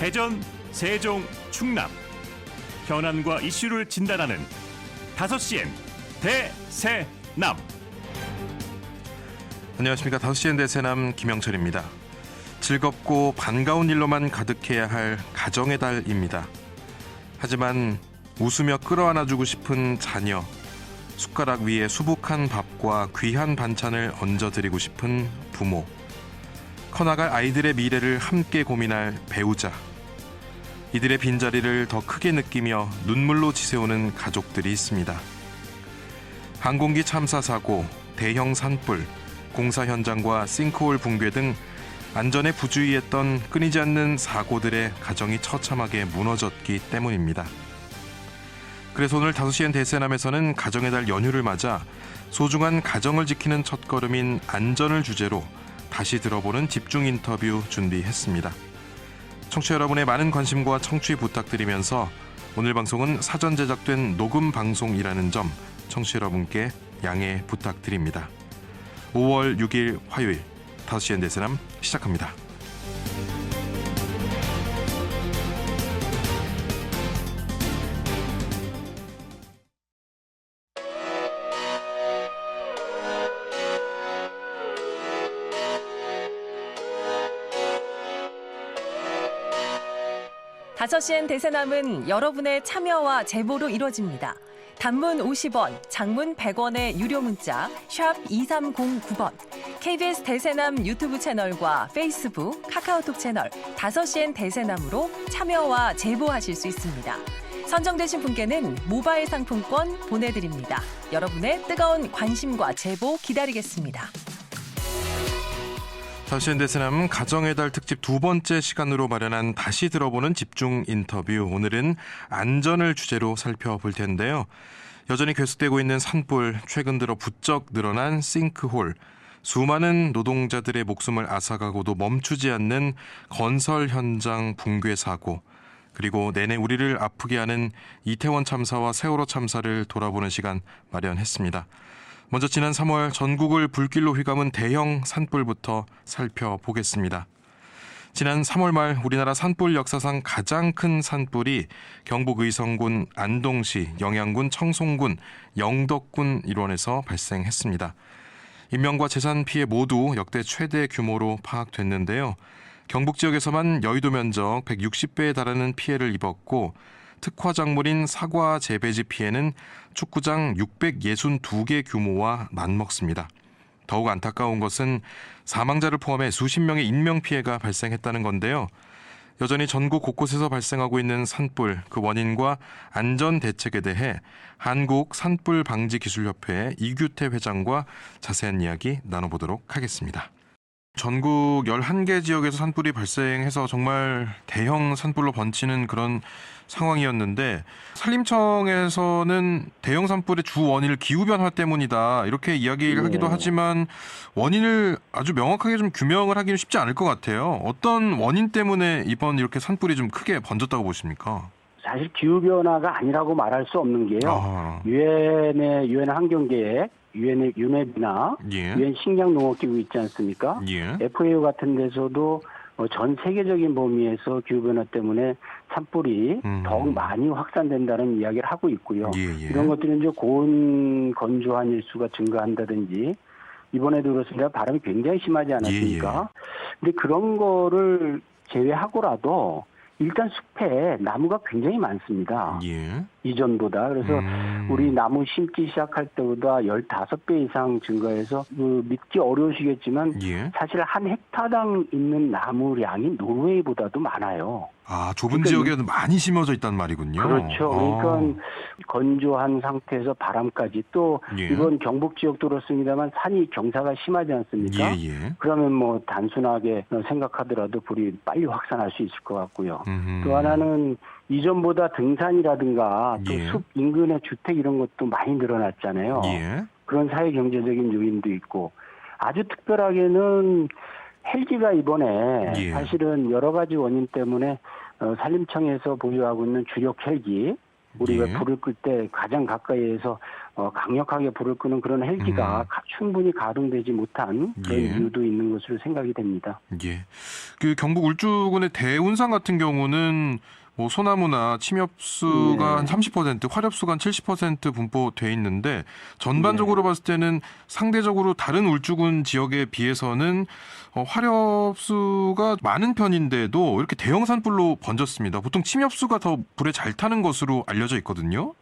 대전, 세종, 충남 현안과 이슈를 진단하는 5시엔 대세남. 안녕하십니까. 5시엔 대세남 김영철입니다. 즐겁고 반가운 일로만 가득해야 할 가정의 달입니다. 하지만 웃으며 끌어안아주고 싶은 자녀, 숟가락 위에 수북한 밥과 귀한 반찬을 얹어드리고 싶은 부모, 커나갈 아이들의 미래를 함께 고민할 배우자, 이들의 빈자리를 더 크게 느끼며 눈물로 지새우는 가족들이 있습니다. 항공기 참사 사고, 대형 산불, 공사 현장과 싱크홀 붕괴 등 안전에 부주의했던 끊이지 않는 사고들의 가정이 처참하게 무너졌기 때문입니다. 그래서 오늘 5시엔 대세남에서는 가정의 달 연휴를 맞아 소중한 가정을 지키는 첫걸음인 안전을 주제로 다시 들어보는 집중 인터뷰 준비했습니다. 청취자 여러분의 많은 관심과 청취 부탁드리면서 오늘 방송은 사전 제작된 녹음 방송이라는 점 청취자 여러분께 양해 부탁드립니다. 5월 6일 화요일 5시엔 대세남 시작합니다. 다섯 시엔 대세남은 여러분의 참여와 제보로 이루어집니다. 단문 50원, 장문 100원의 유료 문자 샵 2309번, KBS 대세남 유튜브 채널과 페이스북, 카카오톡 채널 5시엔 대세남으로 참여와 제보하실 수 있습니다. 선정되신 분께는 모바일 상품권 보내드립니다. 여러분의 뜨거운 관심과 제보 기다리겠습니다. 5시엔 대세남 가정의 달 특집 두 번째 시간으로 마련한 다시 들어보는 집중 인터뷰. 오늘은 안전을 주제로 살펴볼 텐데요. 여전히 계속되고 있는 산불, 최근 들어 부쩍 늘어난 싱크홀, 수많은 노동자들의 목숨을 앗아가고도 멈추지 않는 건설 현장 붕괴 사고, 그리고 내내 우리를 아프게 하는 이태원 참사와 세월호 참사를 돌아보는 시간 마련했습니다. 먼저 지난 3월 전국을 불길로 휘감은 대형 산불부터 살펴보겠습니다. 지난 3월 말 우리나라 산불 역사상 가장 큰 산불이 경북 의성군 안동시, 영양군 청송군, 영덕군 일원에서 발생했습니다. 인명과 재산 피해 모두 역대 최대 규모로 파악됐는데요. 경북 지역에서만 여의도 면적 160배에 달하는 피해를 입었고 특화 작물인 사과 재배지 피해는 축구장 662개 규모와 맞먹습니다. 더욱 안타까운 것은 사망자를 포함해 수십 명의 인명피해가 발생했다는 건데요. 여전히 전국 곳곳에서 발생하고 있는 산불, 그 원인과 안전대책에 대해 한국산불방지기술협회 이규태 회장과 자세한 이야기 나눠보도록 하겠습니다. 전국 11개 지역에서 산불이 발생해서 정말 대형 산불로 번지는 그런 상황이었는데 산림청에서는 대형 산불의 주 원인을 기후변화 때문이다 이렇게 이야기를 하기도 하지만 원인을 아주 명확하게 좀 규명을 하기는 쉽지 않을 것 같아요. 어떤 원인 때문에 이번 이렇게 산불이 좀 크게 번졌다고 보십니까? 사실 기후변화가 아니라고 말할 수 없는 게요. 유엔 환경계획, 유엔 유네비나 유엔 식량농업기구 있지 않습니까? FAO 같은 데서도 전 세계적인 범위에서 기후변화 때문에 산불이 더욱 많이 확산된다는 이야기를 하고 있고요. 이런 것들은 이제 고온 건조한 일수가 증가한다든지 이번에도 그렇습니다. 바람이 굉장히 심하지 않았습니까? 근데 그런 거를 제외하고라도 일단 숲에 나무가 굉장히 많습니다. 이전보다. 그래서 우리 나무 심기 시작할 때보다 15배 이상 증가해서 믿기 어려우시겠지만 사실 한 헥타당 있는 나무량이 노르웨이보다도 많아요. 아, 좁은 지역에는 많이 심어져 있다는 말이군요. 그렇죠. 그러니까 건조한 상태에서 바람까지 또 이번 경북 지역도 그렇습니다만 산이 경사가 심하지 않습니까? 그러면 뭐 단순하게 생각하더라도 불이 빨리 확산할 수 있을 것 같고요. 또 하나는 이전보다 등산이라든가 또 숲 인근의 주택 이런 것도 많이 늘어났잖아요. 그런 사회 경제적인 요인도 있고 아주 특별하게는 헬기가 이번에 사실은 여러 가지 원인 때문에 산림청에서 보유하고 있는 주력 헬기 우리가 예. 불을 끌 때 가장 가까이에서 강력하게 불을 끄는 그런 헬기가 충분히 가동되지 못한 그런 예. 이유도 있는 것으로 생각이 됩니다. 예. 그 경북 울주군의 대운산 같은 경우는 뭐 소나무나 침엽수가 네. 한 30%, 화렵수가 한 70% 분포돼 있는데 전반적으로 봤을 때는 상대적으로 다른 울주군 지역에 비해서는 화렵수가 많은 편인데도 이렇게 대형 산불로 번졌습니다. 보통 침엽수가 더 불에 잘 타는 것으로 알려져 있거든요.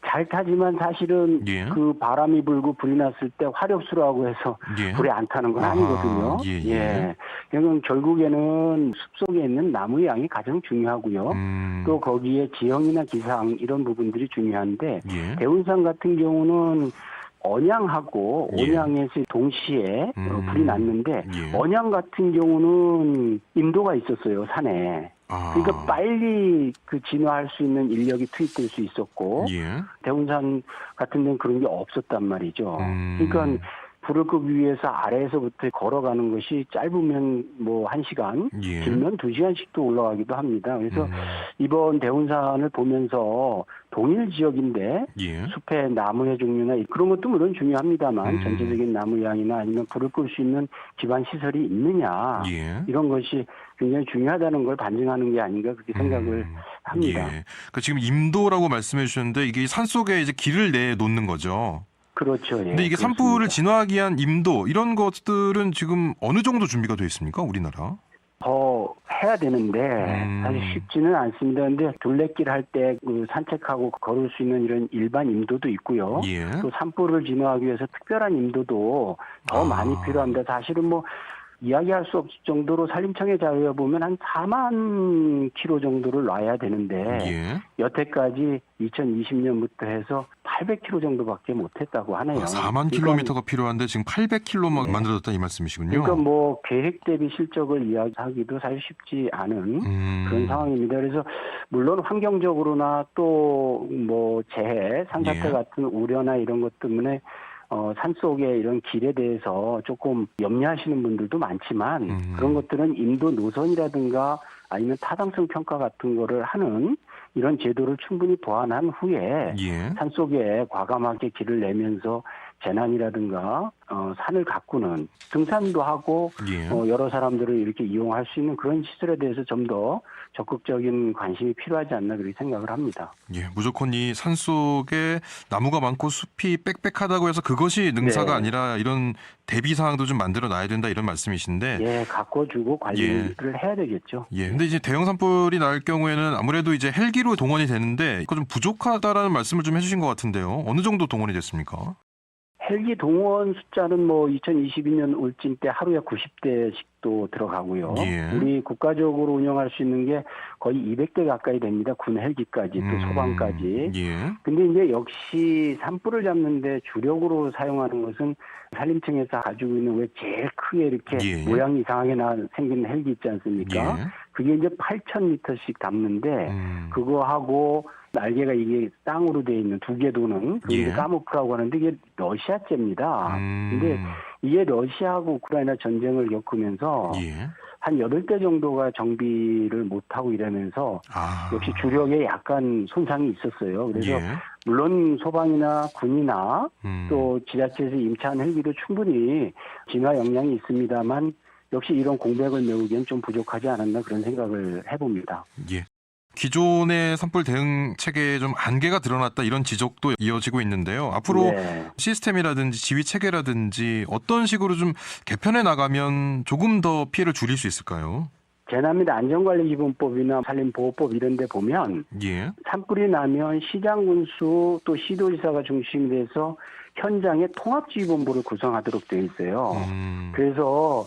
잘 타지만 사실은 예. 그 바람이 불고 불이 났을 때 화렵수라고 해서 예. 불이 안 타는 건 아니거든요. 예. 그러면 결국에는 숲속에 있는 나무의 양이 가장 중요하고요. 또 거기에 지형이나 기상 이런 부분들이 중요한데 예. 대운산 같은 경우는 언양하고 예. 온양에서 동시에 불이 났는데 예. 언양 같은 경우는 임도가 있었어요, 산에. 그러니까 빨리 그 진화할 수 있는 인력이 투입될 수 있었고 예. 대운산 같은 데는 그런 게 없었단 말이죠. 그러니까 불을 끄기 위해서 아래에서부터 걸어가는 것이 짧으면 뭐 1시간, 예. 길면 2시간씩도 올라가기도 합니다. 그래서 이번 대운산을 보면서 동일 지역인데 예. 숲의 나무의 종류나 그런 것도 물론 중요합니다만 전체적인 나무 양이나 아니면 불을 끌 수 있는 기반 시설이 있느냐 예. 이런 것이 굉장히 중요하다는 걸 반증하는 게 아닌가 그렇게 생각을 합니다. 예. 그러니까 지금 임도라고 말씀해 주셨는데 이게 산속에 이제 길을 내놓는 거죠. 그렇죠. 예, 근데 이게 그렇습니다. 산불을 진화하기 위한 임도 이런 것들은 지금 어느 정도 준비가 되어 있습니까? 우리나라? 더 해야 되는데 사실 쉽지는 않습니다. 근데 둘레길 할 때 그 산책하고 걸을 수 있는 이런 일반 임도도 있고요. 예. 또 산불을 진화하기 위해서 특별한 임도도 더 많이 필요합니다. 사실은 뭐 이야기할 수 없을 정도로 산림청의 자료에 보면 한 4만 킬로 정도를 놔야 되는데 예. 여태까지 2020년부터 해서 800킬로 정도밖에 못했다고 하네요. 4만 킬로미터가 필요한데 지금 800킬로만 만들어졌다 이 말씀이시군요. 그러니까 뭐 계획 대비 실적을 이야기하기도 사실 쉽지 않은 그런 상황입니다. 그래서 물론 환경적으로나 또 뭐 재해, 산사태 예. 같은 우려나 이런 것 때문에 산속의 이런 길에 대해서 조금 염려하시는 분들도 많지만 그런 것들은 인도 노선이라든가 아니면 타당성 평가 같은 거를 하는 이런 제도를 충분히 보완한 후에 예. 산속에 과감하게 길을 내면서 재난이라든가 산을 가꾸는 등산도 하고 예. 여러 사람들을 이렇게 이용할 수 있는 그런 시설에 대해서 좀 더 적극적인 관심이 필요하지 않나 그렇게 생각을 합니다. 예, 무조건 이 산속에 나무가 많고 숲이 빽빽하다고 해서 그것이 능사가 네. 아니라 이런 대비 사항도 좀 만들어 놔야 된다 이런 말씀이신데. 예, 가꿔주고 관리를 해야 되겠죠. 예, 근데 이제 대형 산불이 날 경우에는 아무래도 이제 헬기로 동원이 되는데 이거 좀 부족하다라는 말씀을 좀 해주신 것 같은데요. 어느 정도 동원이 됐습니까? 헬기 동원 숫자는 뭐 2022년 울진 때 하루에 90대씩도 들어가고요. 예. 우리 국가적으로 운영할 수 있는 게 거의 200대 가까이 됩니다. 군 헬기까지 또 소방까지. 예. 근데 이제 역시 산불을 잡는데 주력으로 사용하는 것은 산림청에서 가지고 있는 왜 제일 크게 이렇게 예. 모양이 이상하게 생긴 헬기 있지 않습니까? 예. 그게 이제 8,000m씩 담는데 그거하고 날개가 이게 땅으로 돼 있는 두 개 도는 그게 예. 까모프라고 하는데 이게 러시아제입니다. 근데 이게 러시아하고 우크라이나 전쟁을 겪으면서 예. 한 8대 정도가 정비를 못하고 이러면서 역시 주력에 약간 손상이 있었어요. 그래서 예. 물론 소방이나 군이나 또 지자체에서 임차한 헬기도 충분히 진화 역량이 있습니다만 역시 이런 공백을 메우기엔 좀 부족하지 않았나 그런 생각을 해봅니다. 예. 기존의 산불 대응 체계에 좀 한계가 드러났다 이런 지적도 이어지고 있는데요. 앞으로 시스템이라든지 지휘 체계라든지 어떤 식으로 좀 개편해 나가면 조금 더 피해를 줄일 수 있을까요? 재난 및 안전관리기본법이나 산림보호법 이런 데 보면 예. 산불이 나면 시장 군수 또 시도지사가 중심이 돼서 현장에 통합지휘본부를 구성하도록 되어 있어요. 그래서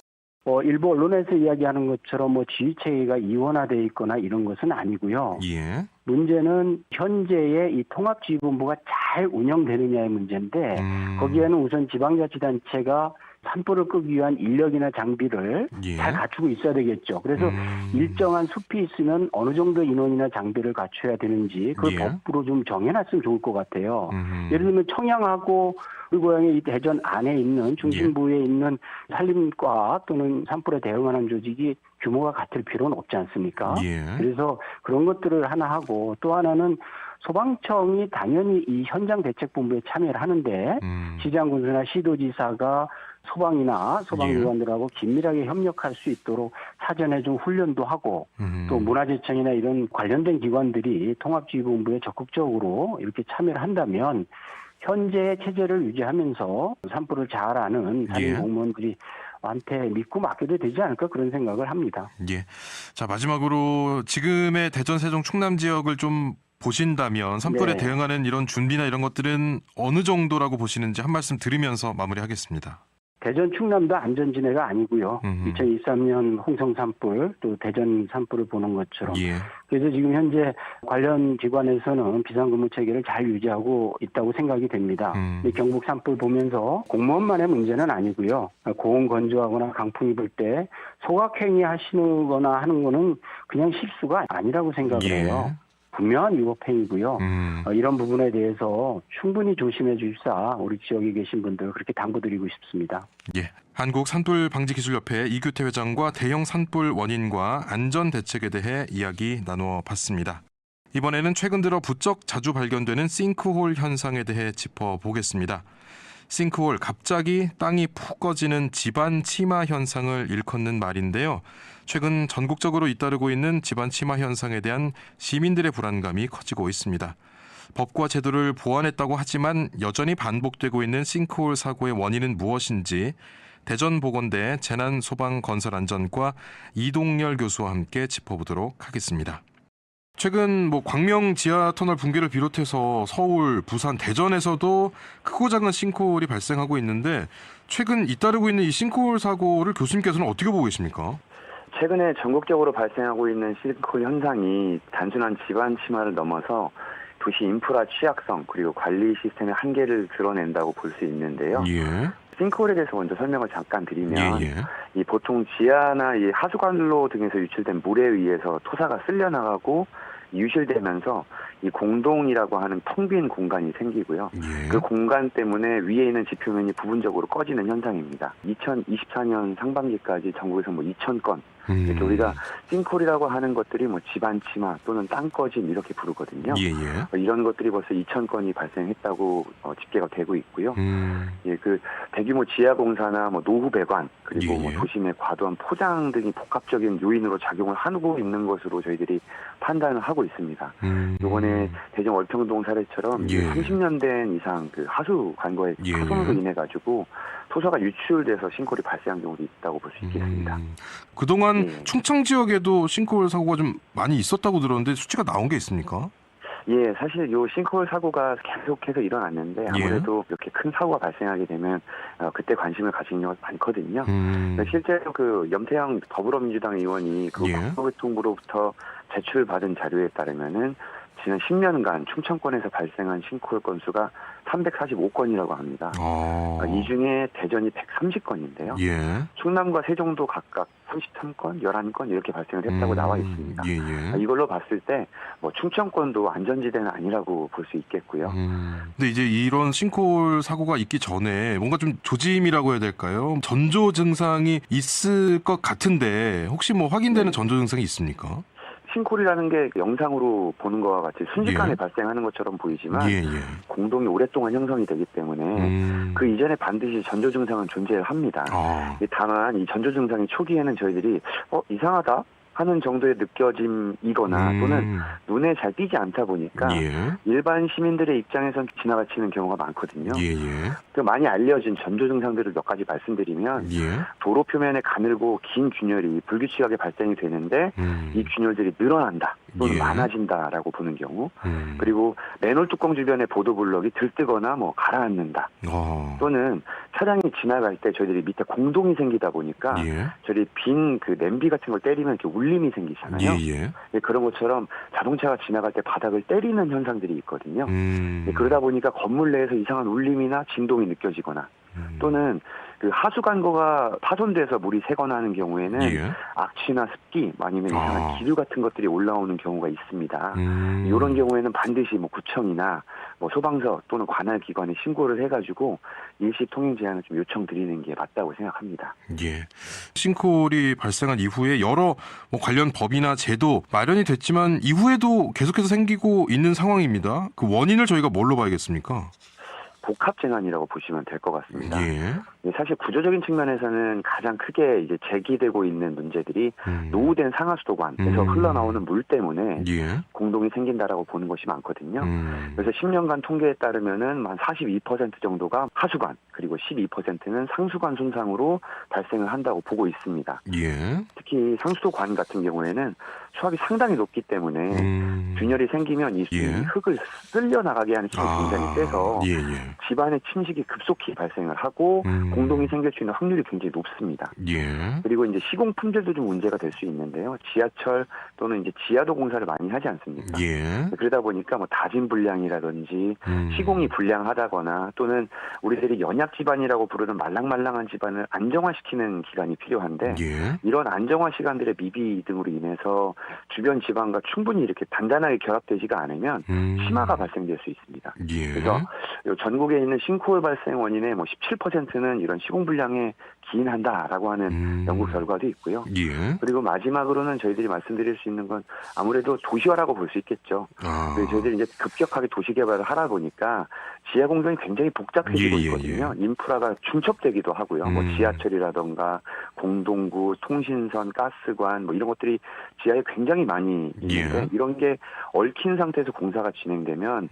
일부 언론에서 이야기하는 것처럼 지휘체계가 이원화되어 있거나 이런 것은 아니고요. 예. 문제는 현재의 이 통합지휘본부가 잘 운영되느냐의 문제인데 거기에는 우선 지방자치단체가 산불을 끄기 위한 인력이나 장비를 잘 갖추고 있어야 되겠죠. 그래서 일정한 숲이 있으면 어느 정도 인원이나 장비를 갖춰야 되는지 그걸 법으로 좀 정해놨으면 좋을 것 같아요. 예를 들면 청양하고 우리 고향의 이 대전 안에 있는 중심부에 있는 산림과 또는 산불에 대응하는 조직이 규모가 같을 필요는 없지 않습니까? 예. 그래서 그런 것들을 하나 하고 또 하나는 소방청이 당연히 이 현장 대책본부에 참여를 하는데 시장군수나 시도지사가 소방이나 소방기관들하고 긴밀하게 협력할 수 있도록 사전에 좀 훈련도 하고 또 문화재청이나 이런 관련된 기관들이 통합지휘본부에 적극적으로 이렇게 참여를 한다면 현재의 체제를 유지하면서 산불을 잘 아는 담임 공무원들이 한테 믿고 맡겨도 되지 않을까 그런 생각을 합니다. 예. 자, 마지막으로 지금의 대전, 세종, 충남 지역을 좀 보신다면 산불에 대응하는 이런 준비나 이런 것들은 어느 정도라고 보시는지 한 말씀 들으면서 마무리하겠습니다. 대전 충남도 안전지대가 아니고요. 2023년 홍성 산불 또 대전 산불을 보는 것처럼. 그래서 지금 현재 관련 기관에서는 비상근무 체계를 잘 유지하고 있다고 생각이 됩니다. 경북 산불 보면서 공무원만의 문제는 아니고요. 고온 건조하거나 강풍이 불 때 소각행위 하시거나 하는 거는 그냥 실수가 아니라고 생각을 해요. 분명한 위법행위고요. 이런 부분에 대해서 충분히 조심해 주십사 우리 지역에 계신 분들 그렇게 당부드리고 싶습니다. 예. 한국산불방지기술협회 이규태 회장과 대형 산불 원인과 안전 대책에 대해 이야기 나누어 봤습니다. 이번에는 최근 들어 부쩍 자주 발견되는 싱크홀 현상에 대해 짚어보겠습니다. 싱크홀, 갑자기 땅이 푹 꺼지는 집안 침하 현상을 일컫는 말인데요. 최근 전국적으로 잇따르고 있는 집안 침하 현상에 대한 시민들의 불안감이 커지고 있습니다. 법과 제도를 보완했다고 하지만 여전히 반복되고 있는 싱크홀 사고의 원인은 무엇인지 대전보건대 재난소방건설안전과 이동열 교수와 함께 짚어보도록 하겠습니다. 최근 광명 지하터널 붕괴를 비롯해서 서울, 부산, 대전에서도 크고 작은 싱크홀이 발생하고 있는데 최근 잇따르고 있는 이 싱크홀 사고를 교수님께서는 어떻게 보고 계십니까? 최근에 전국적으로 발생하고 있는 싱크홀 현상이 단순한 집안 침하를 넘어서 도시 인프라 취약성 그리고 관리 시스템의 한계를 드러낸다고 볼 수 있는데요. 싱크홀에 대해서 먼저 설명을 잠깐 드리면 이 보통 지하나 이 하수관로 등에서 유출된 물에 의해서 토사가 쓸려나가고 유실되면서 이 공동이라고 하는 텅 빈 공간이 생기고요. 그 공간 때문에 위에 있는 지표면이 부분적으로 꺼지는 현상입니다. 2024년 상반기까지 전국에서 2,000건 이렇게 우리가 싱크홀이라고 하는 것들이 집안 침하 또는 땅 꺼짐 이렇게 부르거든요. 이런 것들이 벌써 2,000건이 발생했다고 집계가 되고 있고요. 그 대규모 지하 공사나 노후 배관 그리고 도심의 과도한 포장 등이 복합적인 요인으로 작용을 하고 있는 것으로 저희들이 판단을 하고 있습니다. 이번에 대전 월평동 사례처럼 30년 된 이상 그 하수 관거의 파손으로 인해 가지고 토사가 유출돼서 싱크홀이 발생한 경우도 있다고 볼 수 있겠습니다. 그동안 충청 지역에도 싱크홀 사고가 좀 많이 있었다고 들었는데 수치가 나온 게 있습니까? 예, 사실 요 싱크홀 사고가 계속해서 일어났는데 아무래도 이렇게 큰 사고가 발생하게 되면 그때 관심을 가지는 경우가 많거든요. 실제로 그 염태영 더불어민주당 의원이 그 국토교통부로부터 제출받은 자료에 따르면은 지난 10년간 충청권에서 발생한 싱크홀 건수가 345건이라고 합니다. 이 중에 대전이 130건인데요. 충남과 세종도 각각 33건, 11건 이렇게 발생을 했다고 나와 있습니다. 이걸로 봤을 때 충청권도 안전지대는 아니라고 볼 수 있겠고요. 근데 이제 이런 싱크홀 사고가 있기 전에 뭔가 좀 조짐이라고 해야 될까요? 전조 증상이 있을 것 같은데 혹시 확인되는 전조 증상이 있습니까? 싱크홀이라는 게 영상으로 보는 것과 같이 순식간에 발생하는 것처럼 보이지만 공동이 오랫동안 형성이 되기 때문에 그 이전에 반드시 전조 증상은 존재를 합니다. 다만 이 전조 증상이 초기에는 저희들이 이상하다 하는 정도의 느껴짐이거나 또는 눈에 잘 띄지 않다 보니까 일반 시민들의 입장에선 지나가치는 경우가 많거든요. 그 많이 알려진 전조 증상들을 몇 가지 말씀드리면 도로 표면에 가늘고 긴 균열이 불규칙하게 발생이 되는데 이 균열들이 늘어난다 또는 많아진다라고 보는 경우 그리고 맨홀 뚜껑 주변의 보도블럭이 들뜨거나 가라앉는다 또는 차량이 지나갈 때 저희들이 밑에 공동이 생기다 보니까 저희 빈 그 냄비 같은 걸 때리면 이렇게 울림이 생기잖아요. 그런 것처럼 자동차가 지나갈 때 바닥을 때리는 현상들이 있거든요. 그러다 보니까 건물 내에서 이상한 울림이나 진동이 느껴지거나 또는 그 하수관거가 파손돼서 물이 새거나 하는 경우에는 악취나 습기 아니면 이상한 기류 같은 것들이 올라오는 경우가 있습니다. 이런 경우에는 반드시 구청이나 뭐 소방서 또는 관할 기관에 신고를 해가지고 일시 통행 제한을 좀 요청드리는 게 맞다고 생각합니다. 예. 싱크홀이 발생한 이후에 여러 뭐 관련 법이나 제도 마련이 됐지만 이후에도 계속해서 생기고 있는 상황입니다. 그 원인을 저희가 뭘로 봐야겠습니까? 복합 재난이라고 보시면 될 것 같습니다. 예. 사실 구조적인 측면에서는 가장 크게 이제 제기되고 있는 문제들이 노후된 상하수도관에서 흘러나오는 물 때문에 예. 공동이 생긴다라고 보는 것이 많거든요. 그래서 10년간 통계에 따르면은 한 42% 정도가 하수관 그리고 12%는 상수관 손상으로 발생을 한다고 보고 있습니다. 예. 특히 상수도관 같은 경우에는 수압이 상당히 높기 때문에 균열이 생기면 이 예. 흙을 쓸려 나가게 하는 힘이 굉장히 세서 예. 집안의 침식이 급속히 발생을 하고 공동이 생길 수 있는 확률이 굉장히 높습니다. 예. 그리고 이제 시공 품질도 좀 문제가 될 수 있는데요. 지하철 또는 이제 지하도 공사를 많이 하지 않습니까? 예. 그러다 보니까 뭐 다진 불량이라든지 시공이 불량하다거나 또는 우리들이 연약 집안이라고 부르는 말랑말랑한 집안을 안정화시키는 기간이 필요한데 예. 이런 안정화 시간들의 미비 등으로 인해서 주변 지방과 충분히 이렇게 단단하게 결합되지가 않으면 심화가 발생될 수 있습니다. 예. 그래서 전국에 있는 싱크홀 발생 원인의 뭐 17%는 이런 시공 불량에 기인한다라고 하는 연구 결과도 있고요. 예. 그리고 마지막으로는 저희들이 말씀드릴 수 있는 건 아무래도 도시화라고 볼 수 있겠죠. 저희들이 이제 급격하게 도시 개발을 하다 보니까 지하 공정이 굉장히 복잡해지고 있거든요. 인프라가 중첩되기도 하고요. 뭐 지하철이라던가 공동구, 통신선, 가스관 뭐 이런 것들이 지하에 굉장히 많이 있는데 이런 게 얽힌 상태에서 공사가 진행되면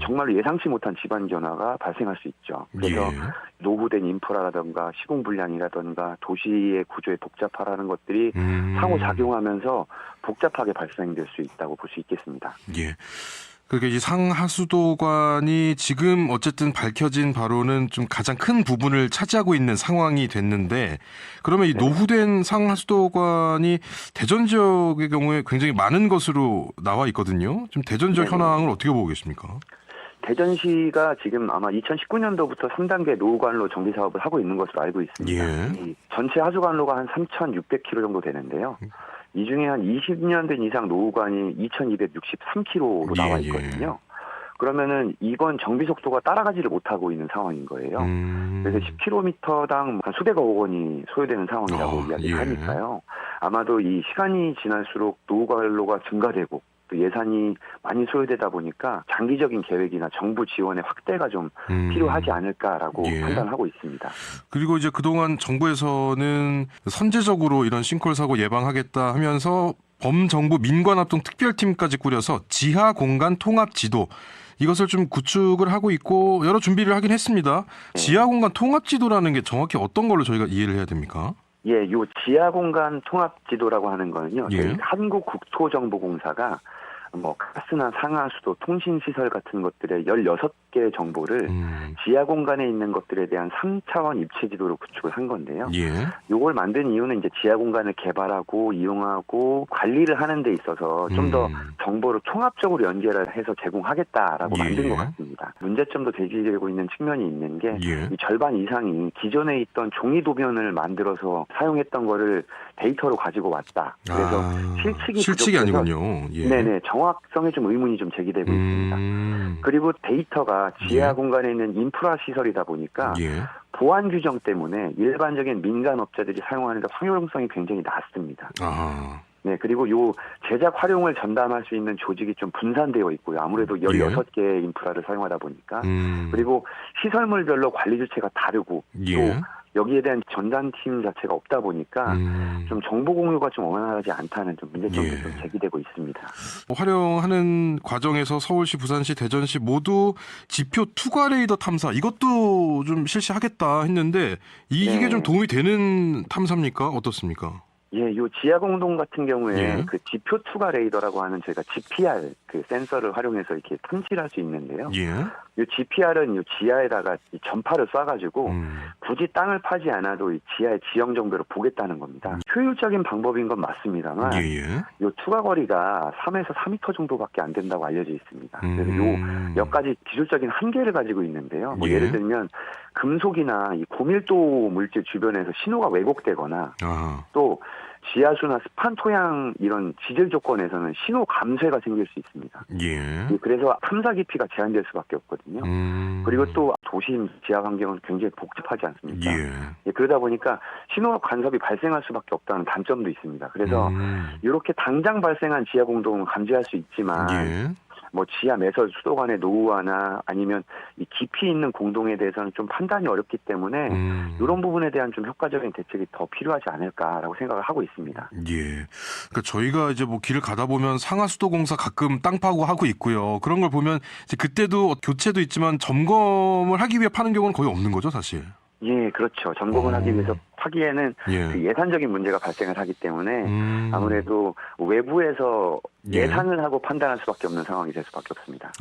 정말로 예상치 못한 집안 변화가 발생할 수 있죠. 그래서 노후된 인프라라든가 시공 불량이라든가 도시의 구조의 복잡화라는 것들이 상호작용하면서 복잡하게 발생될 수 있다고 볼 수 있겠습니다. 예. 그러니까 이 상하수도관이 지금 어쨌든 밝혀진 바로는 좀 가장 큰 부분을 차지하고 있는 상황이 됐는데 그러면 이 노후된 상하수도관이 대전 지역의 경우에 굉장히 많은 것으로 나와 있거든요. 좀 대전 지역 현황을 어떻게 보고 계십니까? 대전시가 지금 아마 2019년도부터 3단계 노후관로 정비 사업을 하고 있는 것으로 알고 있습니다. 이 전체 하수관로가 한 3,600km 정도 되는데요. 이 중에 한 20년 된 이상 노후관이 2,263km로 나와 있거든요. 그러면은 이번 정비 속도가 따라가지를 못하고 있는 상황인 거예요. 그래서 10km당 한 수백억 원이 소요되는 상황이라고 이야기를 하니까요. 아마도 이 시간이 지날수록 노후관로가 증가되고 또 예산이 많이 소요되다 보니까 장기적인 계획이나 정부 지원의 확대가 좀 필요하지 않을까라고 판단하고 있습니다. 그리고 이제 그동안 정부에서는 선제적으로 이런 싱크홀 사고 예방하겠다 하면서 범정부 민관합동 특별팀까지 꾸려서 지하 공간 통합 지도 이것을 좀 구축을 하고 있고 여러 준비를 하긴 했습니다. 지하 공간 통합 지도라는 게 정확히 어떤 걸로 저희가 이해를 해야 됩니까? 예, 요 지하 공간 통합 지도라고 하는 거는요. 저희 한국국토정보공사가 뭐 가스나 상하수도, 통신시설 같은 것들의 16개 정보를 지하 공간에 있는 것들에 대한 3차원 입체 지도로 구축을 한 건데요. 요걸 만든 이유는 이제 지하 공간을 개발하고 이용하고 관리를 하는 데 있어서 좀 더 정보를 통합적으로 연결을 해서 제공하겠다라고 만든 것 같습니다. 문제점도 제기되고 있는 측면이 있는 게 이 절반 이상이 기존에 있던 종이 도면을 만들어서 사용했던 거를 데이터로 가지고 왔다. 그래서 실측이 아니군요. 네네, 정확성에 좀 의문이 좀 제기되고 있습니다. 그리고 데이터가 지하 공간에 있는 인프라 시설이다 보니까 보안 규정 때문에 일반적인 민간 업자들이 사용하는 데 활용성이 굉장히 낮습니다. 네, 그리고 요 제작 활용을 전담할 수 있는 조직이 좀 분산되어 있고요. 아무래도 16개의 인프라를 사용하다 보니까. 그리고 시설물별로 관리 주체가 다르고 또 여기에 대한 전담팀 자체가 없다 보니까 좀 정보 공유가 좀 원활하지 않다는 좀 문제점도 좀 제기되고 있습니다. 활용하는 과정에서 서울시, 부산시, 대전시 모두 지표 투과 레이더 탐사 이것도 좀 실시하겠다 했는데 이게 좀 도움이 되는 탐사입니까? 어떻습니까? 예, 요 지하 공동 같은 경우에 그 지표 투과 레이더라고 하는 저희가 GPR 그 센서를 활용해서 이렇게 탐지를 할 수 있는데요. 요 GPR은 요 지하에다가 이 전파를 쏴가지고 굳이 땅을 파지 않아도 이 지하의 지형 정보를 보겠다는 겁니다. 효율적인 방법인 건 맞습니다만 요 투과 거리가 3에서 4m 정도밖에 안 된다고 알려져 있습니다. 그래서 요 몇 가지 기술적인 한계를 가지고 있는데요. 뭐 예를 들면 금속이나 이 고밀도 물질 주변에서 신호가 왜곡되거나 또 지하수나 습한 토양 이런 지질 조건에서는 신호 감쇄가 생길 수 있습니다. 예. 그래서 탐사 깊이가 제한될 수밖에 없거든요. 그리고 또 도심 지하 환경은 굉장히 복잡하지 않습니까? 예, 그러다 보니까 신호 간섭이 발생할 수밖에 없다는 단점도 있습니다. 그래서 이렇게 당장 발생한 지하 공동은 감지할 수 있지만 예. 뭐 지하 매설 수도 간의 노후화나 아니면 이 깊이 있는 공동에 대해서는 좀 판단이 어렵기 때문에 이런 부분에 대한 좀 효과적인 대책이 더 필요하지 않을까라고 생각을 하고 있습니다. 예. 그러니까 저희가 이제 뭐 길을 가다 보면 상하수도공사 가끔 땅 파고 하고 있고요. 그런 걸 보면 이제 그때도 교체도 있지만 점검을 하기 위해 파는 경우는 거의 없는 거죠, 사실. 예, 그렇죠. 점검을 하기 위해서 파기에는 예. 그 예산적인 문제가 발생을 하기 때문에 아무래도 외부에서 예산을 하고 판단할 수밖에 없는 상황이 될 수밖에 없습니다.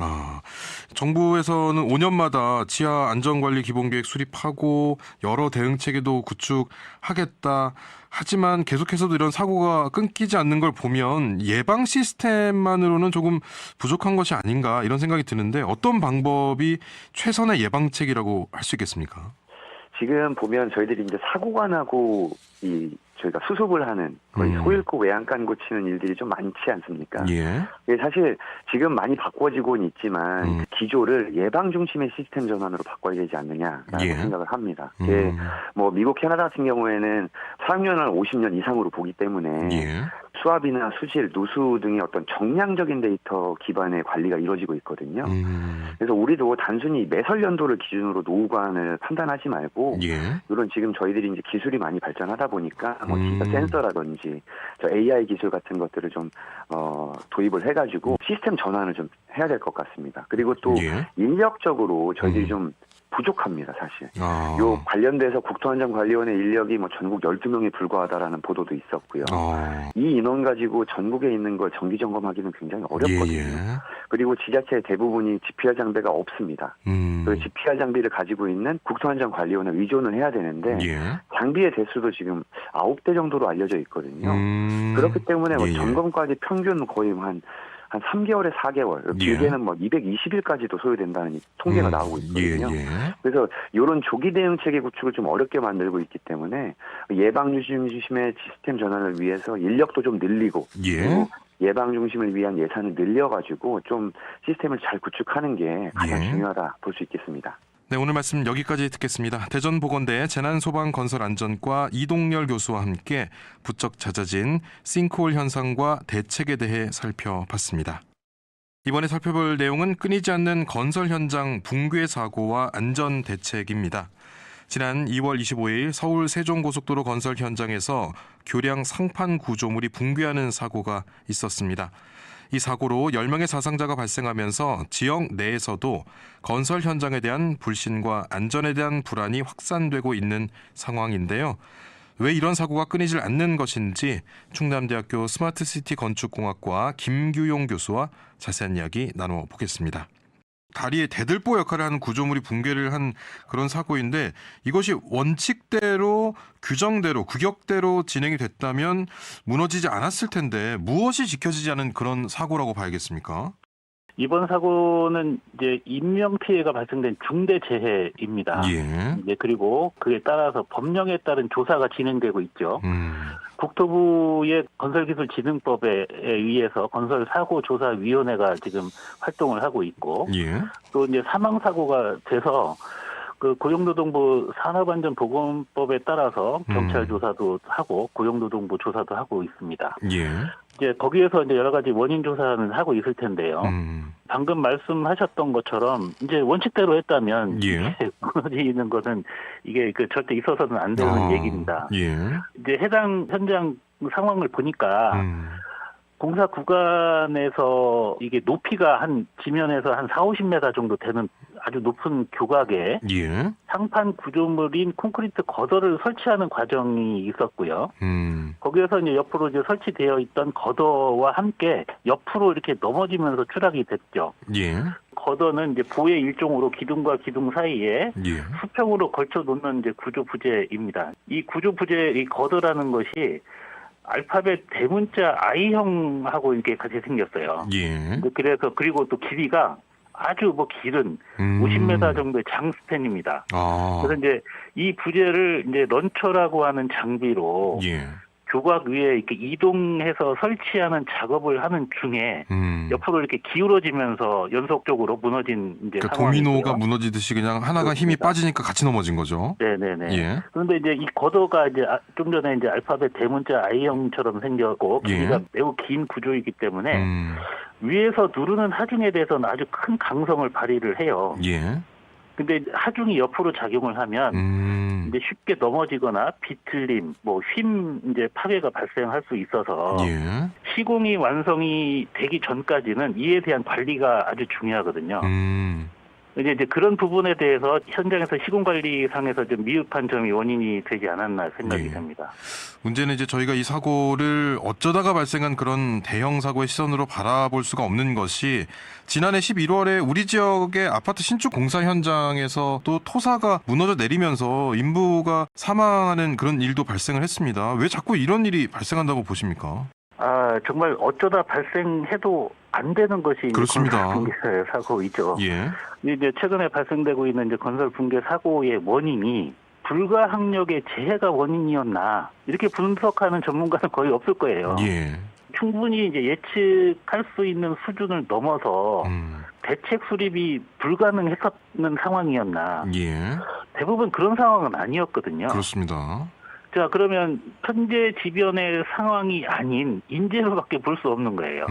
정부에서는 5년마다 지하 안전관리 기본계획 수립하고 여러 대응체계도 구축하겠다. 하지만 계속해서도 이런 사고가 끊기지 않는 걸 보면 예방 시스템만으로는 조금 부족한 것이 아닌가 이런 생각이 드는데 어떤 방법이 최선의 예방책이라고 할 수 있겠습니까? 지금 보면 저희들이 이제 사고가 나고 저희가 수습을 하는 거의 소잃고 외양간 고치는 일들이 좀 많지 않습니까? 예. 사실 지금 많이 바꿔지고는 있지만 그 기조를 예방 중심의 시스템 전환으로 바꿔야 되지 않느냐라고 생각을 합니다. 뭐 미국, 캐나다 같은 경우에는 사용료는 50년 이상으로 보기 때문에 수압이나 수질, 누수 등의 어떤 정량적인 데이터 기반의 관리가 이루어지고 있거든요. 그래서 우리도 단순히 매설 연도를 기준으로 노후관을 판단하지 말고 이런 지금 저희들이 이제 기술이 많이 발전하다 보니까 뭐 진짜 센서라든지 저 AI 기술 같은 것들을 좀 도입을 해가지고 시스템 전환을 좀 해야 될 것 같습니다. 그리고 또 인력적으로 저희들이 좀 부족합니다, 사실. 요 관련돼서 국토안전관리원의 인력이 뭐 전국 12명에 불과하다라는 보도도 있었고요. 이 인원 가지고 전국에 있는 걸 정기 점검하기는 굉장히 어렵거든요. 그리고 지자체 대부분이 GPR 장비가 없습니다. 그 GPR 장비를 가지고 있는 국토안전관리원에 의존을 해야 되는데 장비의 대수도 지금 9대 정도로 알려져 있거든요. 그렇기 때문에 뭐 점검까지 평균 거의 한 3개월에 4개월, 길게는 뭐 220일까지도 소요된다는 통계가 나오고 있거든요. 그래서 이런 조기 대응 체계 구축을 좀 어렵게 만들고 있기 때문에 예방 중심의 시스템 전환을 위해서 인력도 좀 늘리고 그리고 예방 중심을 위한 예산을 늘려가지고 좀 시스템을 잘 구축하는 게 가장 중요하다 볼 수 있겠습니다. 네, 오늘 말씀 여기까지 듣겠습니다. 대전보건대 재난소방건설안전과 이동열 교수와 함께 부쩍 잦아진 싱크홀 현상과 대책에 대해 살펴봤습니다. 이번에 살펴볼 내용은 끊이지 않는 건설 현장 붕괴 사고와 안전 대책입니다. 지난 2월 25일 서울 세종고속도로 건설 현장에서 교량 상판 구조물이 붕괴하는 사고가 있었습니다. 이 사고로 10명의 사상자가 발생하면서 지역 내에서도 건설 현장에 대한 불신과 안전에 대한 불안이 확산되고 있는 상황인데요. 왜 이런 사고가 끊이질 않는 것인지 충남대학교 스마트시티 건축공학과 김규용 교수와 자세한 이야기 나눠보겠습니다. 다리에 대들보 역할을 하는 구조물이 붕괴를 한 그런 사고인데 이것이 원칙대로 규정대로 규격대로 진행이 됐다면 무너지지 않았을 텐데 무엇이 지켜지지 않은 그런 사고라고 봐야겠습니까? 이번 사고는 이제 인명 피해가 발생된 중대 재해입니다. 이제 그리고 그에 따라서 법령에 따른 조사가 진행되고 있죠. 국토부의 건설기술진흥법에 의해서 건설사고조사위원회가 지금 활동을 하고 있고, 또 이제 사망사고가 돼서 그 고용노동부 산업안전보건법에 따라서 경찰 조사도 하고 고용노동부 조사도 하고 있습니다. 이제 거기에서 이제 여러 가지 원인 조사는 하고 있을 텐데요. 방금 말씀하셨던 것처럼 이제 원칙대로 했다면 무너지는 것은 이게 절대 있어서는 안 되는 얘기입니다. 이제 해당 현장 상황을 보니까 공사 구간에서 이게 높이가 한 지면에서 한 40-50m 정도 되는 아주 높은 교각에 상판 구조물인 콘크리트 거더를 설치하는 과정이 있었고요. 거기에서 이제 옆으로 이제 설치되어 있던 거더와 함께 옆으로 이렇게 넘어지면서 추락이 됐죠. 거더는 이제 보의 일종으로 기둥과 기둥 사이에 수평으로 걸쳐 놓는 이제 구조 부재입니다. 이 구조 부재, 이 거더라는 것이 알파벳 대문자 I형하고 이렇게 같이 생겼어요. 그래서 그리고 또 길이가 아주 길은 50m 정도의 장스팬입니다. 그래서 이제 이 부재를 이제 런처라고 하는 장비로 조각 위에 이렇게 이동해서 설치하는 작업을 하는 중에 옆으로 이렇게 기울어지면서 연속적으로 무너진 이제 그러니까 상황이고요. 도미노가 무너지듯이 그냥 하나가 그렇습니다. 힘이 빠지니까 같이 넘어진 거죠. 네네네. 예. 그런데 이제 이 걷어가 이제 좀 전에 이제 알파벳 대문자 I형처럼 생겼고 길이가 매우 긴 구조이기 때문에 위에서 누르는 하중에 대해서는 아주 큰 강성을 발휘를 해요. 예. 근데 하중이 옆으로 작용을 하면 이제 쉽게 넘어지거나 비틀림, 뭐 휨 이제 파괴가 발생할 수 있어서 예. 시공이 완성이 되기 전까지는 이에 대한 관리가 아주 중요하거든요. 이제 그런 부분에 대해서 현장에서 시공 관리상에서 좀 미흡한 점이 원인이 되지 않았나 생각이 됩니다. 문제는 이제 저희가 이 사고를 어쩌다가 발생한 그런 대형 사고의 시선으로 바라볼 수가 없는 것이 지난해 11월에 우리 지역의 아파트 신축 공사 현장에서 또 토사가 무너져 내리면서 인부가 사망하는 그런 일도 발생을 했습니다. 왜 자꾸 이런 일이 발생한다고 보십니까? 정말 어쩌다 발생해도 안 되는 것이 그렇습니다. 건설 붕괴 사고이죠. 예. 이제 최근에 발생되고 있는 이제 건설 붕괴 사고의 원인이 불가항력의 재해가 원인이었나 이렇게 분석하는 전문가는 거의 없을 거예요. 예. 충분히 이제 예측할 수 있는 수준을 넘어서 대책 수립이 불가능했었는 상황이었나. 예. 대부분 그런 상황은 아니었거든요. 그렇습니다. 자, 그러면 현재 지변의 상황이 아닌 인재로밖에 볼 수 없는 거예요.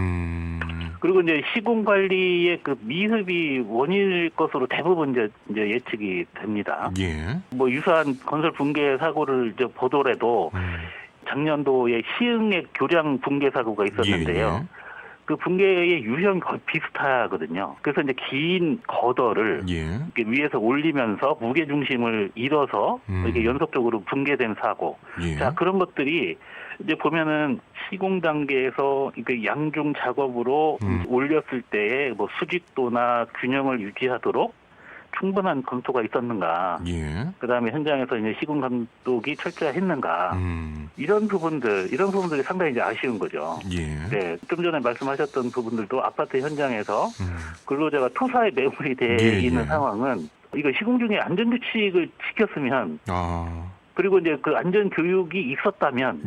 그리고 이제 시공 관리의 그 미흡이 원인일 것으로 대부분 이제 예측이 됩니다. 예. 뭐 유사한 건설 붕괴 사고를 이제 보더라도 작년도에 시흥의 교량 붕괴 사고가 있었는데요. 예. 그 붕괴의 유형이 거의 비슷하거든요. 그래서 이제 긴 거더를 이렇게 위에서 올리면서 무게 중심을 잃어서 이렇게 연속적으로 붕괴된 사고. 자, 그런 것들이 이제 보면은 시공 단계에서 그 양중 작업으로 올렸을 때의 뭐 수직도나 균형을 유지하도록 충분한 검토가 있었는가. 그다음에 현장에서 이제 시공 감독이 철저했는가. 이런 부분들이 상당히 이제 아쉬운 거죠. 네, 좀 전에 말씀하셨던 부분들도 아파트 현장에서 근로자가 토사에 매몰이 돼 있는 상황은 이거 시공 중에 안전 규칙을 지켰으면 그리고 이제 그 안전 교육이 있었다면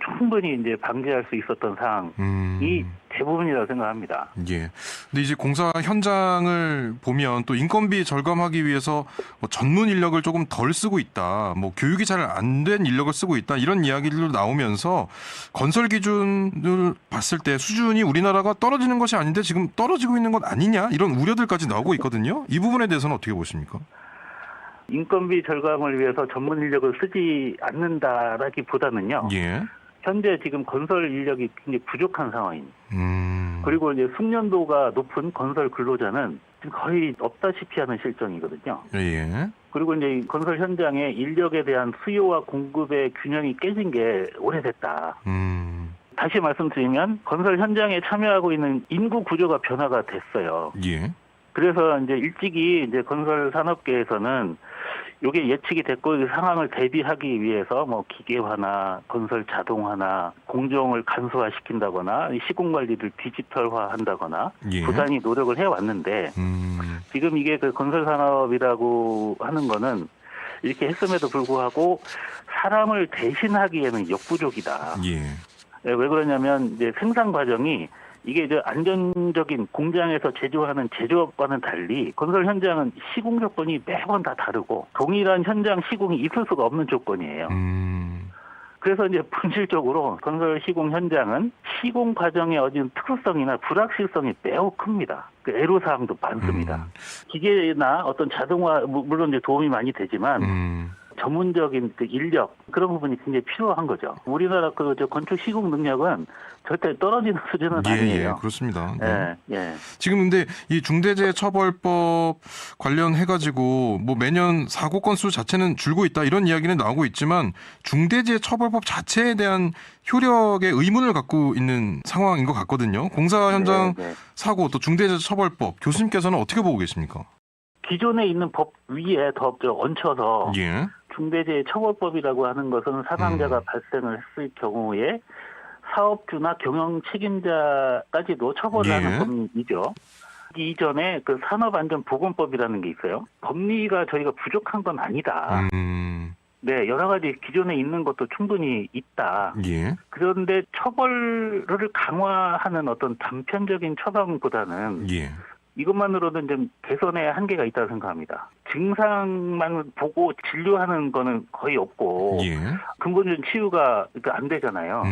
충분히 이제 방지할 수 있었던 상황이 대부분이라고 생각합니다. 예. 근데 이제 공사 현장을 보면 또 인건비 절감하기 위해서 뭐 전문 인력을 조금 덜 쓰고 있다, 뭐 교육이 잘 안 된 인력을 쓰고 있다 이런 이야기들도 나오면서 건설 기준을 봤을 때 수준이 우리나라가 떨어지는 것이 아닌데 지금 떨어지고 있는 것 아니냐 이런 우려들까지 나오고 있거든요. 이 부분에 대해서는 어떻게 보십니까? 인건비 절감을 위해서 전문 인력을 쓰지 않는다라기보다는요. 현재 지금 건설 인력이 굉장히 부족한 상황입니다. 그리고 이제 숙련도가 높은 건설 근로자는 지금 거의 없다시피 하는 실정이거든요. 그리고 이제 건설 현장에 인력에 대한 수요와 공급의 균형이 깨진 게 오래됐다. 다시 말씀드리면 건설 현장에 참여하고 있는 인구 구조가 변화가 됐어요. 그래서 이제 일찍이 이제 건설 산업계에서는 이게 예측이 됐고 이 상황을 대비하기 위해서 뭐 기계화나 건설 자동화나 공정을 간소화시킨다거나 시공 관리를 디지털화한다거나 부단히 노력을 해왔는데 지금 이게 그 건설 산업이라고 하는 거는 이렇게 했음에도 불구하고 사람을 대신하기에는 역부족이다. 왜 그러냐면 이제 생산 과정이 이게 이제 안전적인 공장에서 제조하는 제조업과는 달리 건설 현장은 시공 조건이 매번 다 다르고 동일한 현장 시공이 있을 수가 없는 조건이에요. 그래서 이제 본질적으로 건설 시공 현장은 시공 과정의 어떤 특수성이나 불확실성이 매우 큽니다. 그 애로사항도 많습니다. 기계나 어떤 자동화 물론 이제 도움이 많이 되지만 전문적인 그 인력 그런 부분이 굉장히 필요한 거죠. 우리나라 그 건축 시공 능력은 절대 떨어지는 수준은 아니에요. 그렇습니다. 지금 근데 이 중대재해처벌법 관련해가지고 뭐 매년 사고 건수 자체는 줄고 있다 이런 이야기는 나오고 있지만 중대재해처벌법 자체에 대한 효력에 의문을 갖고 있는 상황인 것 같거든요. 공사 현장 사고 또 중대재해처벌법 교수님께서는 어떻게 보고 계십니까? 기존에 있는 법 위에 더 얹혀서 중대재해처벌법이라고 하는 것은 사상자가 발생을 했을 경우에 사업주나 경영 책임자까지도 처벌하는 법이죠. 이전에 그 산업안전보건법이라는 게 있어요. 법리가 저희가 부족한 건 아니다. 네, 여러 가지 기존에 있는 것도 충분히 있다. 예. 그런데 처벌을 강화하는 어떤 단편적인 처방보다는 예. 이것만으로는 좀 개선의 한계가 있다고 생각합니다. 증상만 보고 진료하는 거는 거의 없고 예. 근본적인 치유가 안 되잖아요.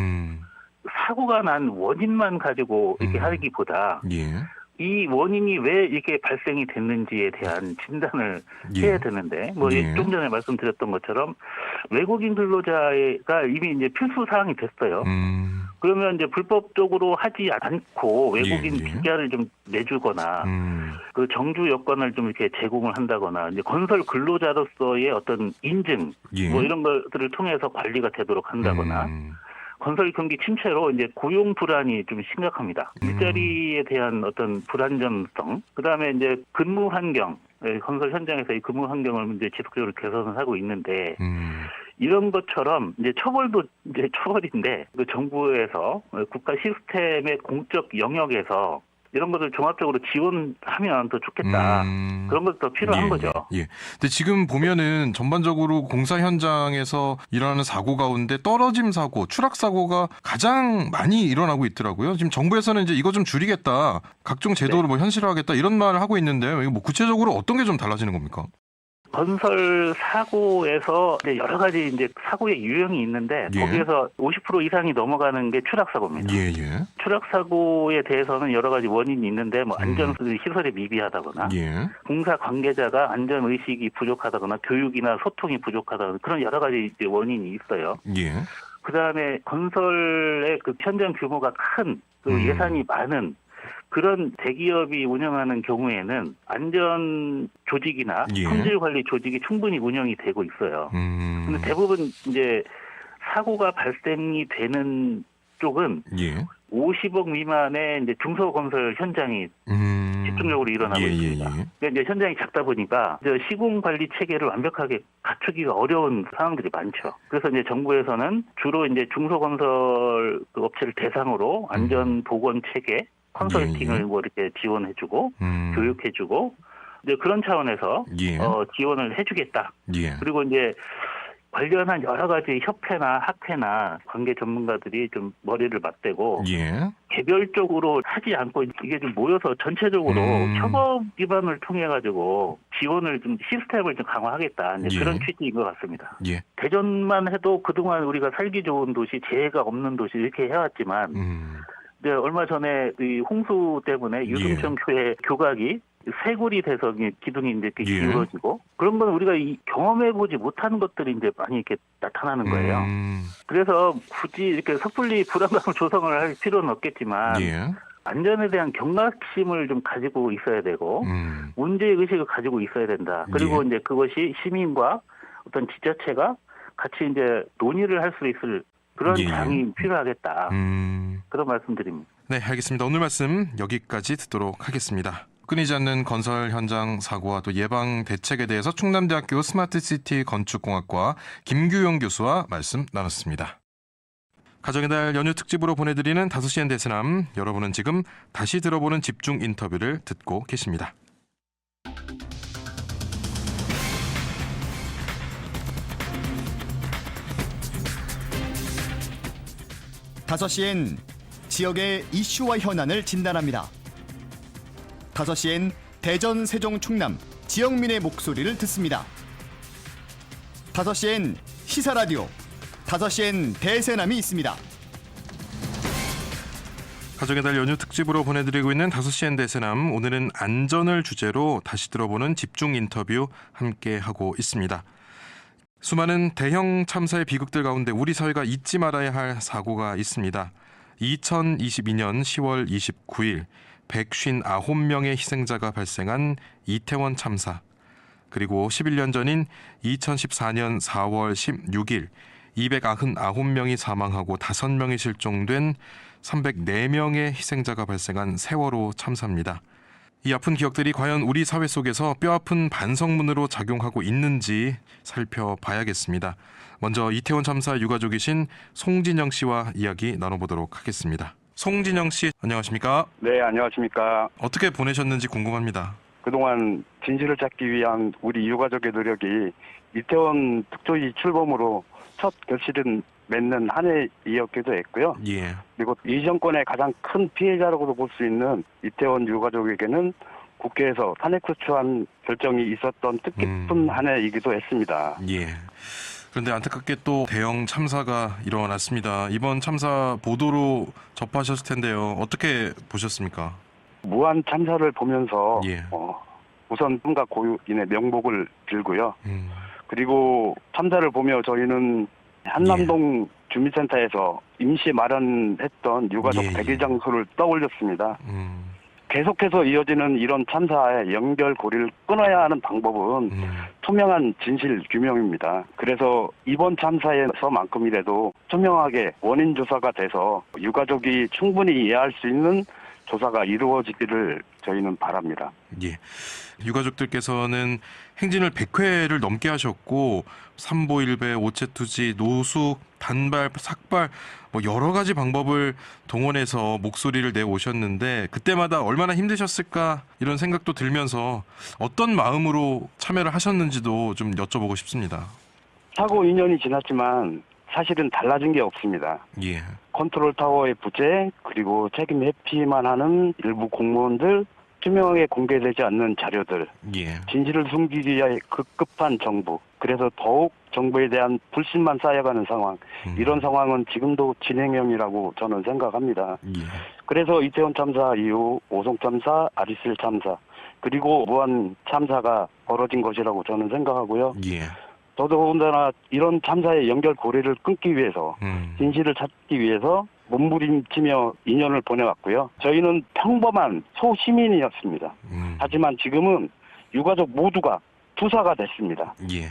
사고가 난 원인만 가지고 이렇게 하기보다 예. 이 원인이 왜 이렇게 발생이 됐는지에 대한 진단을 예. 해야 되는데, 뭐, 예. 좀 전에 말씀드렸던 것처럼 외국인 근로자가 이미 이제 필수 사항이 됐어요. 그러면 이제 불법적으로 하지 않고 외국인 예. 비자를 좀 내주거나, 그 정주 여건을 좀 이렇게 제공을 한다거나, 이제 건설 근로자로서의 어떤 인증, 예. 뭐 이런 것들을 통해서 관리가 되도록 한다거나, 건설 경기 침체로 이제 고용 불안이 좀 심각합니다. 일자리에 대한 어떤 불안정성, 그다음에 이제 근무 환경, 건설 현장에서의 근무 환경을 이제 지속적으로 개선을 하고 있는데 이런 것처럼 이제 처벌도 이제 처벌인데 그 정부에서 국가 시스템의 공적 영역에서 이런 것을 종합적으로 지원하면 더 좋겠다. 그런 것도 더 필요한 거죠. 예. 근데 지금 보면은 전반적으로 공사 현장에서 일어나는 사고 가운데 떨어짐 사고, 추락 사고가 가장 많이 일어나고 있더라고요. 지금 정부에서는 이제 이거 좀 줄이겠다, 각종 제도를 뭐 현실화하겠다 이런 말을 하고 있는데요. 이거 뭐 구체적으로 어떤 게 좀 달라지는 겁니까? 건설 사고에서 이제 여러 가지 이제 사고의 유형이 있는데 예. 거기에서 50% 이상이 넘어가는 게 추락 사고입니다. 예, 예. 추락 사고에 대해서는 여러 가지 원인이 있는데 뭐 안전 시설이 미비하다거나 예. 공사 관계자가 안전 의식이 부족하다거나 교육이나 소통이 부족하다거나 그런 여러 가지 이제 원인이 있어요. 예. 그다음에 건설의 그 현장 규모가 큰 그 예산이 많은 그런 대기업이 운영하는 경우에는 안전 조직이나 예. 품질 관리 조직이 충분히 운영이 되고 있어요. 근데 대부분 이제 사고가 발생이 되는 쪽은 예. 50억 미만의 이제 중소건설 현장이 집중적으로 일어나고 예, 있습니다. 예, 예. 그러니까 이제 현장이 작다 보니까 이제 시공 관리 체계를 완벽하게 갖추기가 어려운 상황들이 많죠. 그래서 이제 정부에서는 주로 이제 중소건설 그 업체를 대상으로 안전 보건 체계 컨설팅을 뭐 이렇게 지원해주고 교육해주고 이제 그런 차원에서 예. 지원을 해주겠다. 예. 그리고 이제 관련한 여러 가지 협회나 학회나 관계 전문가들이 좀 머리를 맞대고 예. 개별적으로 하지 않고 이게 좀 모여서 전체적으로 협업 기반을 통해 가지고 지원을 좀 시스템을 좀 강화하겠다. 이제 예. 그런 취지인 것 같습니다. 예. 대전만 해도 그동안 우리가 살기 좋은 도시, 재해가 없는 도시 이렇게 해왔지만 이제 얼마 전에 이 홍수 때문에 유등천 교회 교각이 쇄골이 돼서 기둥이 이제 이렇게 기울어지고 그런 건 우리가 경험해보지 못하는 것들이 이제 많이 이렇게 나타나는 거예요. 그래서 굳이 이렇게 섣불리 불안감을 조성을 할 필요는 없겠지만 예. 안전에 대한 경각심을 좀 가지고 있어야 되고 문제의식을 가지고 있어야 된다. 그리고 예. 이제 그것이 시민과 어떤 지자체가 같이 이제 논의를 할 수 있을 그런 예. 장이 필요하겠다. 그런 말씀드립니다. 네, 알겠습니다. 오늘 말씀 여기까지 듣도록 하겠습니다. 끊이지 않는 건설 현장 사고와 또 예방 대책에 대해서 충남대학교 스마트시티 건축공학과 김규용 교수와 말씀 나눴습니다. 가정의 달 연휴 특집으로 보내드리는 5시엔 대세남, 여러분은 지금 다시 들어보는 집중 인터뷰를 듣고 계십니다. 다섯 시엔 지역의 이슈와 현안을 진단합니다. 5시엔 대전, 세종, 충남 지역민의 목소리를 듣습니다. 5시엔 시사라디오, 5시엔 대세남이 있습니다. 가족의 달 연휴 특집으로 보내드리고 있는 5시엔 대세남, 오늘은 안전을 주제로 다시 들어보는 집중 인터뷰 함께하고 있습니다. 수많은 대형 참사의 비극들 가운데 우리 사회가 잊지 말아야 할 사고가 있습니다. 2022년 10월 29일 159명의 희생자가 발생한 이태원 참사, 그리고 11년 전인 2014년 4월 16일 299명이 사망하고 5명이 실종된 304명의 희생자가 발생한 세월호 참사입니다. 이 아픈 기억들이 과연 우리 사회 속에서 뼈아픈 반성문으로 작용하고 있는지 살펴봐야겠습니다. 먼저 이태원 참사 유가족이신 송진영 씨와 이야기 나눠보도록 하겠습니다. 송진영 씨, 안녕하십니까? 네, 안녕하십니까. 어떻게 보내셨는지 궁금합니다. 그동안 진실을 찾기 위한 우리 유가족의 노력이 이태원 특조위 출범으로 첫 결실은 맺는 한 해이었기도 했고요. 예. 그리고 이 정권의 가장 큰 피해자라고도 볼 수 있는 이태원 유가족에게는 국회에서 탄핵소추안 결정이 있었던 뜻깊은 한 해이기도 했습니다. 예. 그런데 안타깝게 또 대형 참사가 일어났습니다. 이번 참사 보도로 접하셨을 텐데요. 어떻게 보셨습니까? 무한 참사를 보면서 예. 우선 꿈과 고유인의 명복을 빌고요. 그리고 참사를 보며 저희는 한남동 주민센터에서 임시 마련했던 유가족 예. 대기 장소를 떠올렸습니다. 계속해서 이어지는 이런 참사의 연결고리를 끊어야 하는 방법은 투명한 진실 규명입니다. 그래서 이번 참사에서만큼이라도 투명하게 원인 조사가 돼서 유가족이 충분히 이해할 수 있는 조사가 이루어지기를 저희는 바랍니다. 예. 유가족들께서는 행진을 100회를 넘게 하셨고 삼보일배, 오체투지, 노숙, 단발, 삭발 여러 가지 방법을 동원해서 목소리를 내오셨는데 그때마다 얼마나 힘드셨을까 이런 생각도 들면서 어떤 마음으로 참여를 하셨는지도 좀 여쭤보고 싶습니다. 사고 2년이 지났지만 사실은 달라진 게 없습니다. 예. 컨트롤 타워의 부재, 그리고 책임 회피만 하는 일부 공무원들, 투명하게 공개되지 않는 자료들, 예. 진실을 숨기기 위해 급급한 정부, 그래서 더욱 정부에 대한 불신만 쌓여가는 상황, 이런 상황은 지금도 진행형이라고 저는 생각합니다. 예. 그래서 이태원 참사 이후 오송 참사, 아리슬 참사, 그리고 무한 참사가 벌어진 것이라고 저는 생각하고요. 예. 더더군다나 이런 참사의 연결고리를 끊기 위해서 진실을 찾기 위해서 몸부림치며 2년을 보내왔고요. 저희는 평범한 소시민이었습니다. 하지만 지금은 유가족 모두가 투사가 됐습니다. 예.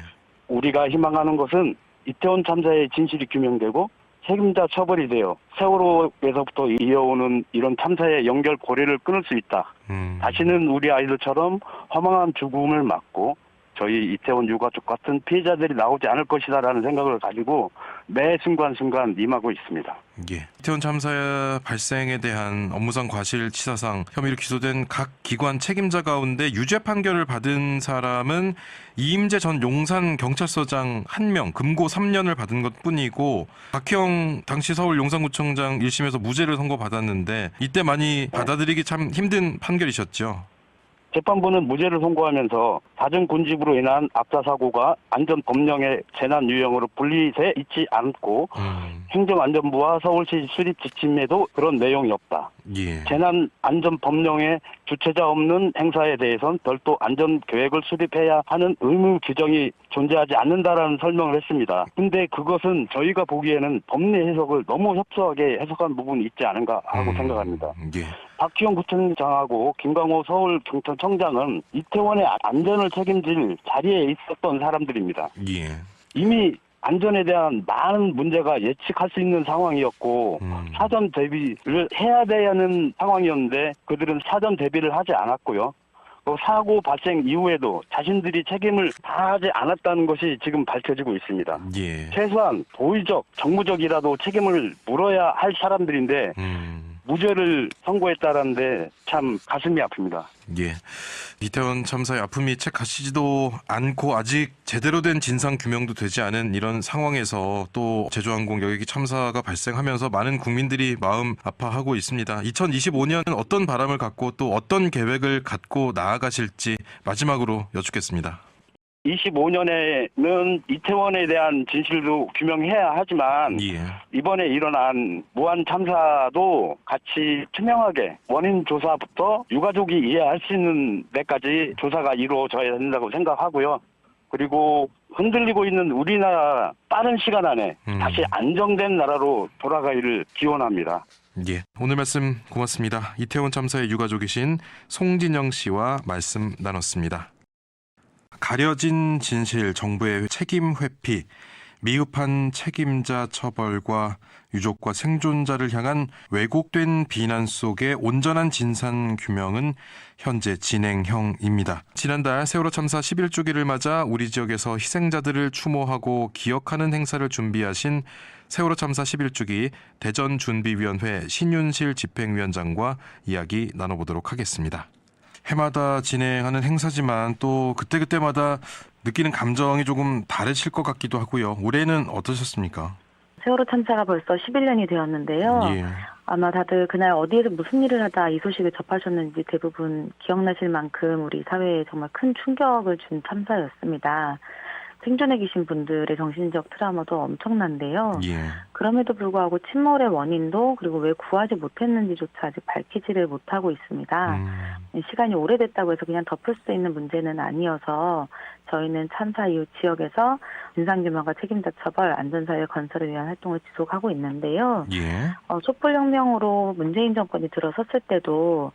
우리가 희망하는 것은 이태원 참사의 진실이 규명되고 책임자 처벌이 되어 세월호에서부터 이어오는 이런 참사의 연결고리를 끊을 수 있다. 다시는 우리 아이들처럼 허망한 죽음을 막고 저희 이태원 유가족 같은 피해자들이 나오지 않을 것이다라는 생각을 가지고 매 순간순간 임하고 있습니다. 예. 이태원 참사 발생에 대한 업무상 과실치사상 혐의로 기소된 각 기관 책임자 가운데 유죄 판결을 받은 사람은 이임재 전 용산경찰서장 1명, 금고 3년을 받은 것뿐이고 박형 당시 서울 용산구청장 1심에서 무죄를 선고받았는데 이때 많이 받아들이기 참 힘든 판결이셨죠? 재판부는 무죄를 선고하면서 사전군집으로 인한 압사사고가 안전법령의 재난 유형으로 분리돼 있지 않고 행정안전부와 서울시 수립 지침에도 그런 내용이 없다. 예. 재난안전법령의 주체자 없는 행사에 대해서는 별도 안전계획을 수립해야 하는 의무 규정이 존재하지 않는다라는 설명을 했습니다. 근데 그것은 저희가 보기에는 법리 해석을 너무 협소하게 해석한 부분이 있지 않은가 하고 생각합니다. 예. 박희영 구청장하고 김광호 서울경찰청장은 이태원의 안전을 책임질 자리에 있었던 사람들입니다. 예. 이미 안전에 대한 많은 문제가 예측할 수 있는 상황이었고 사전 대비를 해야 되는 상황이었는데 그들은 사전 대비를 하지 않았고요. 사고 발생 이후에도 자신들이 책임을 다하지 않았다는 것이 지금 밝혀지고 있습니다. 예. 최소한 도의적, 정무적이라도 책임을 물어야 할 사람들인데 무죄를 선고했다는데 참 가슴이 아픕니다. 예. 이태원 참사의 아픔이 채 가시지도 않고 아직 제대로 된 진상 규명도 되지 않은 이런 상황에서 또 제주항공 여객기 참사가 발생하면서 많은 국민들이 마음 아파하고 있습니다. 2025년은 어떤 바람을 갖고 또 어떤 계획을 갖고 나아가실지 마지막으로 여쭙겠습니다. 25년에는 이태원에 대한 진실도 규명해야 하지만 예. 이번에 일어난 무한 참사도 같이 투명하게 원인 조사부터 유가족이 이해할 수 있는 데까지 조사가 이루어져야 된다고 생각하고요. 그리고 흔들리고 있는 우리나라 빠른 시간 안에 다시 안정된 나라로 돌아가기를 기원합니다. 예, 오늘 말씀 고맙습니다. 이태원 참사의 유가족이신 송진영 씨와 말씀 나눴습니다. 가려진 진실, 정부의 책임 회피, 미흡한 책임자 처벌과 유족과 생존자를 향한 왜곡된 비난 속의 온전한 진상 규명은 현재 진행형입니다. 지난달 세월호 참사 11주기를 맞아 우리 지역에서 희생자들을 추모하고 기억하는 행사를 준비하신 세월호 참사 11주기 대전준비위원회 신윤실 집행위원장과 이야기 나눠보도록 하겠습니다. 해마다 진행하는 행사지만 또 그때그때마다 느끼는 감정이 조금 다르실 것 같기도 하고요. 올해는 어떠셨습니까? 세월호 참사가 벌써 11년이 되었는데요. 예. 아마 다들 그날 어디에서 무슨 일을 하다 이 소식을 접하셨는지 대부분 기억나실 만큼 우리 사회에 정말 큰 충격을 준 참사였습니다. 생존해 계신 분들의 정신적 트라우마도 엄청난데요. 예. 그럼에도 불구하고 침몰의 원인도 그리고 왜 구하지 못했는지조차 아직 밝히지를 못하고 있습니다. 시간이 오래됐다고 해서 그냥 덮을 수 있는 문제는 아니어서 저희는 참사 이후 지역에서 진상규명과 책임자 처벌, 안전사회 건설을 위한 활동을 지속하고 있는데요. 예. 촛불혁명으로 문재인 정권이 들어섰을 때도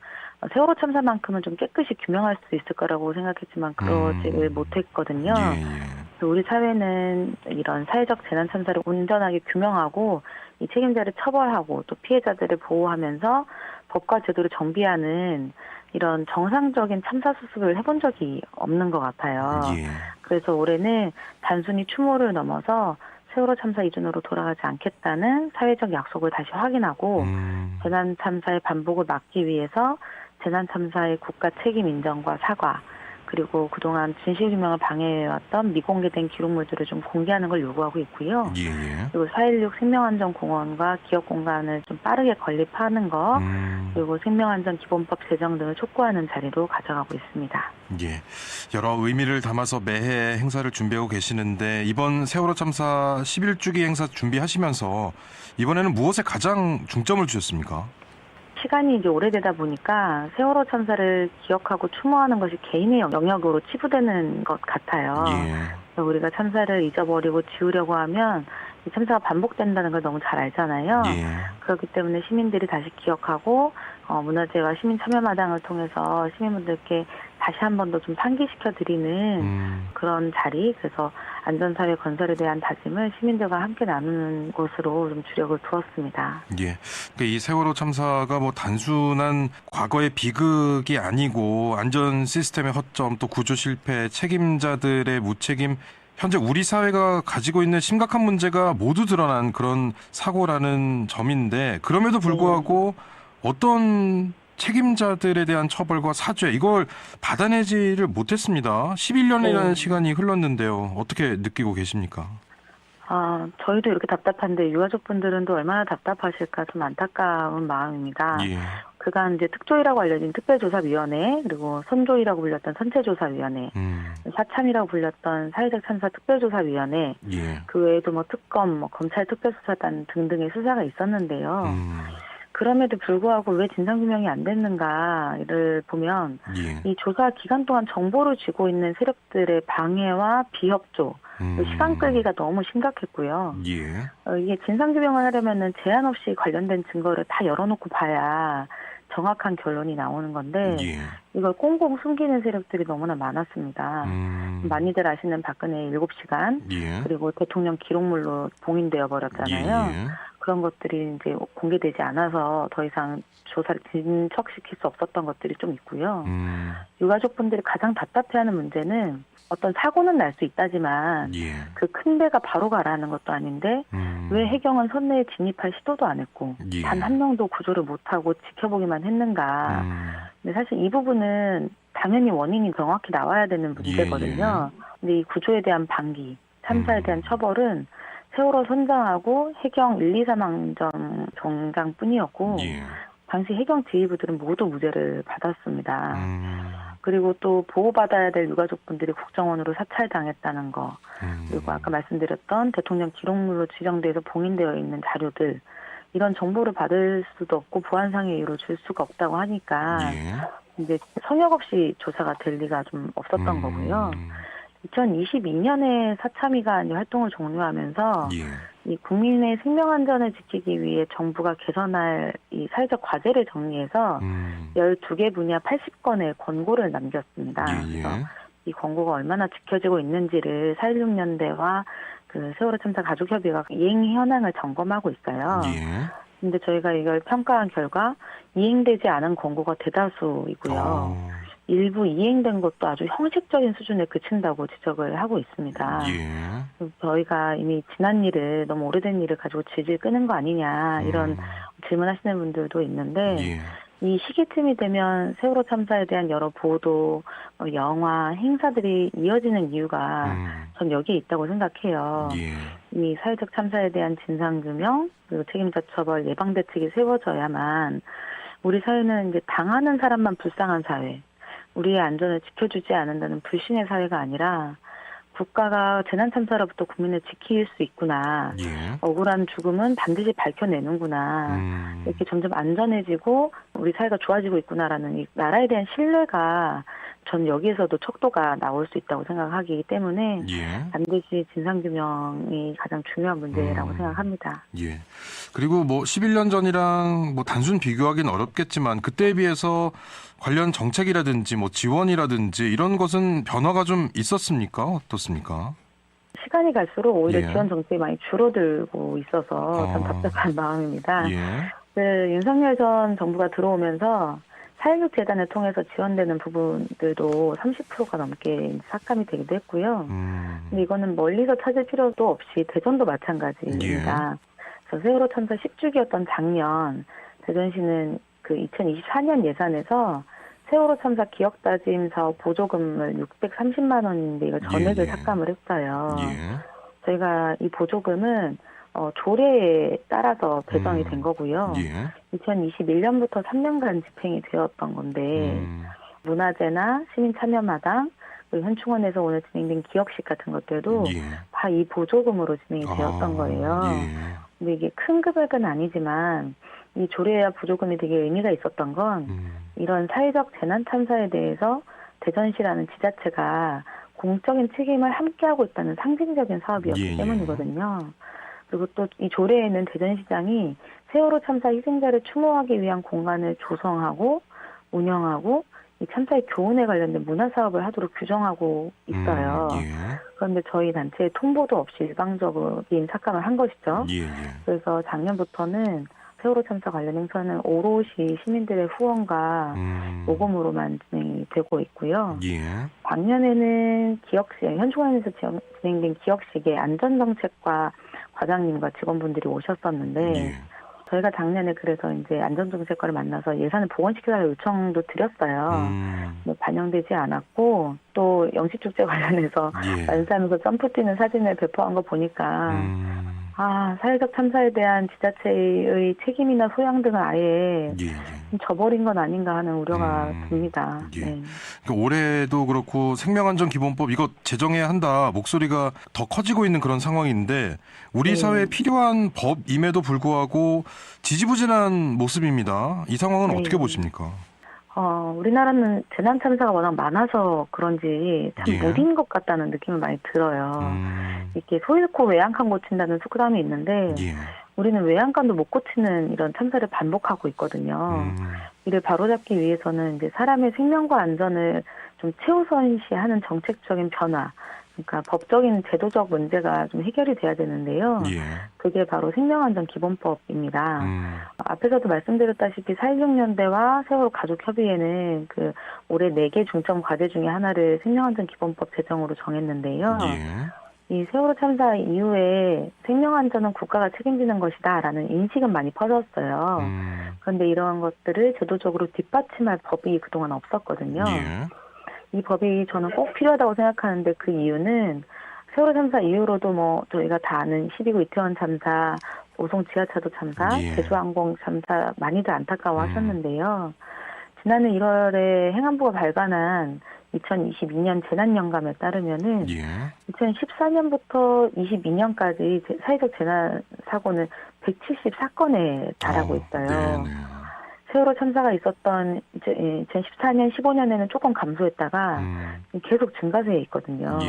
세월호 참사만큼은 좀 깨끗이 규명할 수 있을 거라고 생각했지만 그러지를 못했거든요. 예. 우리 사회는 이런 사회적 재난 참사를 온전하게 규명하고 이 책임자를 처벌하고 또 피해자들을 보호하면서 법과 제도를 정비하는 이런 정상적인 참사 수습을 해본 적이 없는 것 같아요. 예. 그래서 올해는 단순히 추모를 넘어서 세월호 참사 이전으로 돌아가지 않겠다는 사회적 약속을 다시 확인하고 재난 참사의 반복을 막기 위해서 재난 참사의 국가 책임 인정과 사과 그리고 그동안 진실규명을 방해해왔던 미공개된 기록물들을 좀 공개하는 걸 요구하고 있고요. 예. 그리고 4.16 생명안전공원과 기업 공간을 좀 빠르게 건립하는 거 그리고 생명안전 기본법 제정 등을 촉구하는 자리로 가져가고 있습니다. 예, 여러 의미를 담아서 매해 행사를 준비하고 계시는데 이번 세월호 참사 11주기 행사 준비하시면서 이번에는 무엇에 가장 중점을 주셨습니까? 시간이 이제 오래되다 보니까 세월호 참사를 기억하고 추모하는 것이 개인의 영역으로 치부되는 것 같아요. 예. 그래서 우리가 참사를 잊어버리고 지우려고 하면 이 참사가 반복된다는 걸 너무 잘 알잖아요. 예. 그렇기 때문에 시민들이 다시 기억하고 문화재와 시민 참여마당을 통해서 시민분들께 다시 한 번 더 좀 상기시켜드리는 그런 자리, 그래서 안전사회 건설에 대한 다짐을 시민들과 함께 나누는 곳으로 좀 주력을 두었습니다. 예, 그러니까 이 세월호 참사가 뭐 단순한 과거의 비극이 아니고 안전 시스템의 허점, 또 구조 실패, 책임자들의 무책임, 현재 우리 사회가 가지고 있는 심각한 문제가 모두 드러난 그런 사고라는 점인데 그럼에도 불구하고 어떤 책임자들에 대한 처벌과 사죄 이걸 받아내지를 못했습니다. 11년이라는 시간이 흘렀는데요. 어떻게 느끼고 계십니까? 저희도 이렇게 답답한데 유가족분들은 또 얼마나 답답하실까 좀 안타까운 마음입니다. 예. 그간 이제 특조위라고 알려진 특별조사위원회, 그리고 선조위라고 불렸던 선체조사위원회, 사참이라고 불렸던 사회적 참사 특별조사위원회, 예. 그 외에도 뭐 특검, 검찰 특별수사단 등등의 수사가 있었는데요. 그럼에도 불구하고 왜 진상규명이 안 됐는가를 보면 이 조사 기간 동안 정보를 쥐고 있는 세력들의 방해와 비협조, 시간 끌기가 너무 심각했고요. 이게 진상규명을 하려면은 제한 없이 관련된 증거를 다 열어놓고 봐야 정확한 결론이 나오는 건데 이걸 꽁꽁 숨기는 세력들이 너무나 많았습니다. 많이들 아시는 박근혜의 7시간 그리고 대통령 기록물로 봉인되어 버렸잖아요. 그런 것들이 이제 공개되지 않아서 더 이상 조사를 진척시킬 수 없었던 것들이 좀 있고요. 유가족분들이 가장 답답해하는 문제는 어떤 사고는 날 수 있다지만 그 큰 배가 바로 가라는 것도 아닌데 왜 해경은 선내에 진입할 시도도 안 했고 단 한 명도 구조를 못하고 지켜보기만 했는가. 근데 사실 이 부분은 당연히 원인이 정확히 나와야 되는 문제거든요. 근데 이 구조에 대한 방기, 참사에 대한 처벌은 세월호 선장하고 해경 123항정 정장뿐이었고 당시 해경 지휘부들은 모두 무죄를 받았습니다. 그리고 또 보호받아야 될 유가족분들이 국정원으로 사찰당했다는 거, 그리고 아까 말씀드렸던 대통령 기록물로 지정돼서 봉인되어 있는 자료들, 이런 정보를 받을 수도 없고 보안상의 이유로 줄 수가 없다고 하니까 이제 성역 없이 조사가 될 리가 좀 없었던 거고요. 2022년에 사참위가 이제 활동을 종료하면서 이 국민의 생명 안전을 지키기 위해 정부가 개선할 이 사회적 과제를 정리해서 12개 분야 80건의 권고를 남겼습니다. 그래서 이 권고가 얼마나 지켜지고 있는지를 4.16년대와 그 세월호 참사 가족협의회가 이행 현황을 점검하고 있어요. 근데 저희가 이걸 평가한 결과 이행되지 않은 권고가 대다수이고요. 일부 이행된 것도 아주 형식적인 수준에 그친다고 지적을 하고 있습니다. 저희가 이미 지난 일을, 너무 오래된 일을 가지고 질질 끄는 거 아니냐 이런 질문하시는 분들도 있는데 이 시기쯤이 되면 세월호 참사에 대한 여러 보도, 영화, 행사들이 이어지는 이유가 전 여기에 있다고 생각해요. 예. 이 사회적 참사에 대한 진상규명, 그리고 책임자 처벌, 예방 대책이 세워져야만 우리 사회는 이제 당하는 사람만 불쌍한 사회, 우리의 안전을 지켜주지 않는다는 불신의 사회가 아니라 국가가 재난 참사로부터 국민을 지킬 수 있구나. 예. 억울한 죽음은 반드시 밝혀내는구나. 이렇게 점점 안전해지고 우리 사회가 좋아지고 있구나라는 이 나라에 대한 신뢰가 전 여기에서도 척도가 나올 수 있다고 생각하기 때문에 예. 반드시 진상규명이 가장 중요한 문제라고 생각합니다. 예. 그리고 뭐 11년 전이랑 뭐 단순 비교하기는 어렵겠지만 그때에 비해서 관련 정책이라든지 뭐 지원이라든지 이런 것은 변화가 좀 있었습니까? 어떻습니까? 시간이 갈수록 오히려 예. 지원 정책이 많이 줄어들고 있어서 참 답답한 마음입니다. 예. 윤석열 전 정부가 들어오면서 4.16 재단을 통해서 지원되는 부분들도 30%가 넘게 삭감이 되기도 했고요. 근데 이거는 멀리서 찾을 필요도 없이 대전도 마찬가지입니다. 그래서 세월호 참사 10주기였던 작년 대전시는 그 2024년 예산에서 세월호 참사 기억다짐 사업 보조금을 630만 원인데 이거 전액을 삭감을 했어요. 저희가 이 보조금은 조례에 따라서 배정이 된 거고요. 2021년부터 3년간 집행이 되었던 건데 문화재나 시민참여마당 그리고 현충원에서 오늘 진행된 기억식 같은 것들도 다 이 보조금으로 진행이 되었던 거예요. 근데 이게 큰 금액은 아니지만 이 조례와 보조금이 되게 의미가 있었던 건 이런 사회적 재난 참사에 대해서 대전시라는 지자체가 공적인 책임을 함께하고 있다는 상징적인 사업이었기 때문이거든요. 그리고 또 이 조례에는 대전시장이 세월호 참사 희생자를 추모하기 위한 공간을 조성하고 운영하고 이 참사의 교훈에 관련된 문화사업을 하도록 규정하고 있어요. 그런데 저희 단체에 통보도 없이 일방적인 삭감을 한 것이죠. 그래서 작년부터는 세월호 참사 관련 행사는 오롯이 시민들의 후원과 모금으로만 진행이 되고 있고요. 작년에는 기억식, 현충원에서 진행된 기억식에 안전정책과 과장님과 직원분들이 오셨었는데 저희가 작년에 그래서 이제 안전정책과를 만나서 예산을 복원시켜달라는 요청도 드렸어요. 반영되지 않았고 또 영식축제 관련해서 만세하면서 점프 뛰는 사진을 배포한 거 보니까 사회적 참사에 대한 지자체의 책임이나 소양 등을 아예 저버린 건 아닌가 하는 우려가 듭니다. 그러니까 올해도 그렇고 생명안전기본법 이거 제정해야 한다 목소리가 더 커지고 있는 그런 상황인데 우리 사회에 필요한 법임에도 불구하고 지지부진한 모습입니다. 이 상황은 어떻게 보십니까? 우리나라는 재난 참사가 워낙 많아서 그런지 참 무딘 것 같다는 느낌을 많이 들어요. 이렇게 소 잃고 외양간 고친다는 속담이 있는데 우리는 외양간도 못 고치는 이런 참사를 반복하고 있거든요. 이를 바로잡기 위해서는 이제 사람의 생명과 안전을 좀 최우선시하는 정책적인 변화, 그러니까 법적인 제도적 문제가 좀 해결이 돼야 되는데요. 그게 바로 생명안전기본법입니다. 앞에서도 말씀드렸다시피 4.16년대와 세월호 가족협의회는 그 올해 4개 중점 과제 중에 하나를 생명안전기본법 제정으로 정했는데요. 이 세월호 참사 이후에 생명안전은 국가가 책임지는 것이다라는 인식은 많이 퍼졌어요. 그런데 이러한 것들을 제도적으로 뒷받침할 법이 그동안 없었거든요. 이 법이 저는 꼭 필요하다고 생각하는데 그 이유는 세월호 참사 이후로도 뭐 저희가 다 아는 12구 이태원 참사, 오송 지하차도 참사, 제주항공 참사 많이들 안타까워하셨는데요. 지난해 1월에 행안부가 발간한 2022년 재난연감에 따르면은 2014년부터 22년까지 사회적 재난 사고는 174건에 달하고 있어요. 세월호 참사가 있었던 2014년, 15년에는 조금 감소했다가 계속 증가세에 있거든요.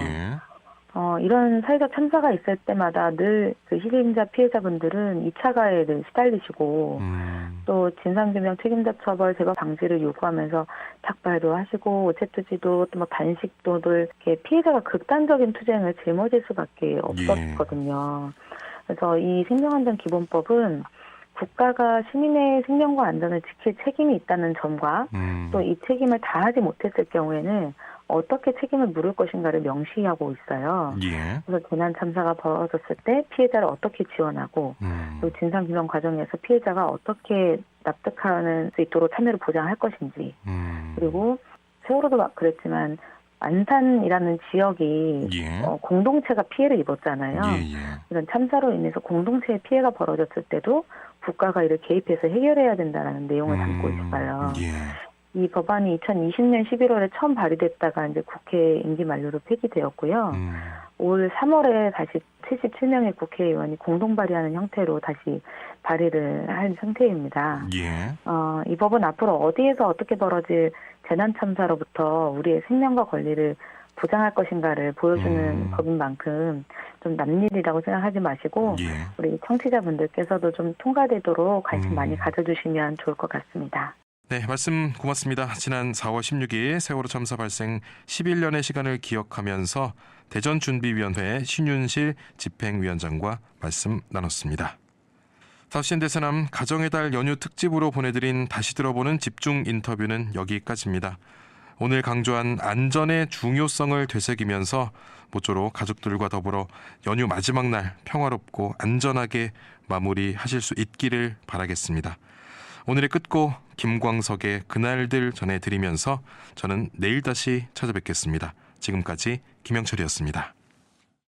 이런 사회적 참사가 있을 때마다 늘 그 희생자 피해자분들은 2차 가해에 늘 시달리시고 또 진상규명 책임자 처벌 제거 방지를 요구하면서 삭발도 하시고 오체투지도 또 뭐 단식도 늘 이렇게 피해자가 극단적인 투쟁을 짊어질 수밖에 없었거든요. 그래서 이 생명안전기본법은 국가가 시민의 생명과 안전을 지킬 책임이 있다는 점과 또 이 책임을 다하지 못했을 경우에는 어떻게 책임을 물을 것인가를 명시하고 있어요. 예. 그래서 재난 참사가 벌어졌을 때 피해자를 어떻게 지원하고 그리고 진상규명 과정에서 피해자가 어떻게 납득할 수 있도록 참여를 보장할 것인지 그리고 세월호도 막 그랬지만 안산이라는 지역이 예. 공동체가 피해를 입었잖아요. 예. 이런 참사로 인해서 공동체의 피해가 벌어졌을 때도 국가가 이를 개입해서 해결해야 된다는 내용을 담고 있어요. 예. 이 법안이 2020년 11월에 처음 발의됐다가 이제 국회 임기 만료로 폐기되었고요. 올 3월에 다시 77명의 국회의원이 공동 발의하는 형태로 다시 발의를 한 상태입니다. 예. 이 법은 앞으로 어디에서 어떻게 벌어질 재난 참사로부터 우리의 생명과 권리를 보장할 것인가를 보여주는 법인 만큼 좀 남일이라고 생각하지 마시고 예. 우리 청취자분들께서도 좀 통과되도록 관심 많이 가져주시면 좋을 것 같습니다. 네, 말씀 고맙습니다. 지난 4월 16일 세월호 참사 발생 11년의 시간을 기억하면서 대전준비위원회 신윤실 집행위원장과 말씀 나눴습니다. 5시엔 대세남 가정의 달 연휴 특집으로 보내드린 다시 들어보는 집중 인터뷰는 여기까지입니다. 오늘 강조한 안전의 중요성을 되새기면서 모쪼록 가족들과 더불어 연휴 마지막 날 평화롭고 안전하게 마무리하실 수 있기를 바라겠습니다. 오늘의 끝곡 김광석의 그날들 전해드리면서 저는 내일 다시 찾아뵙겠습니다. 지금까지 김영철이었습니다.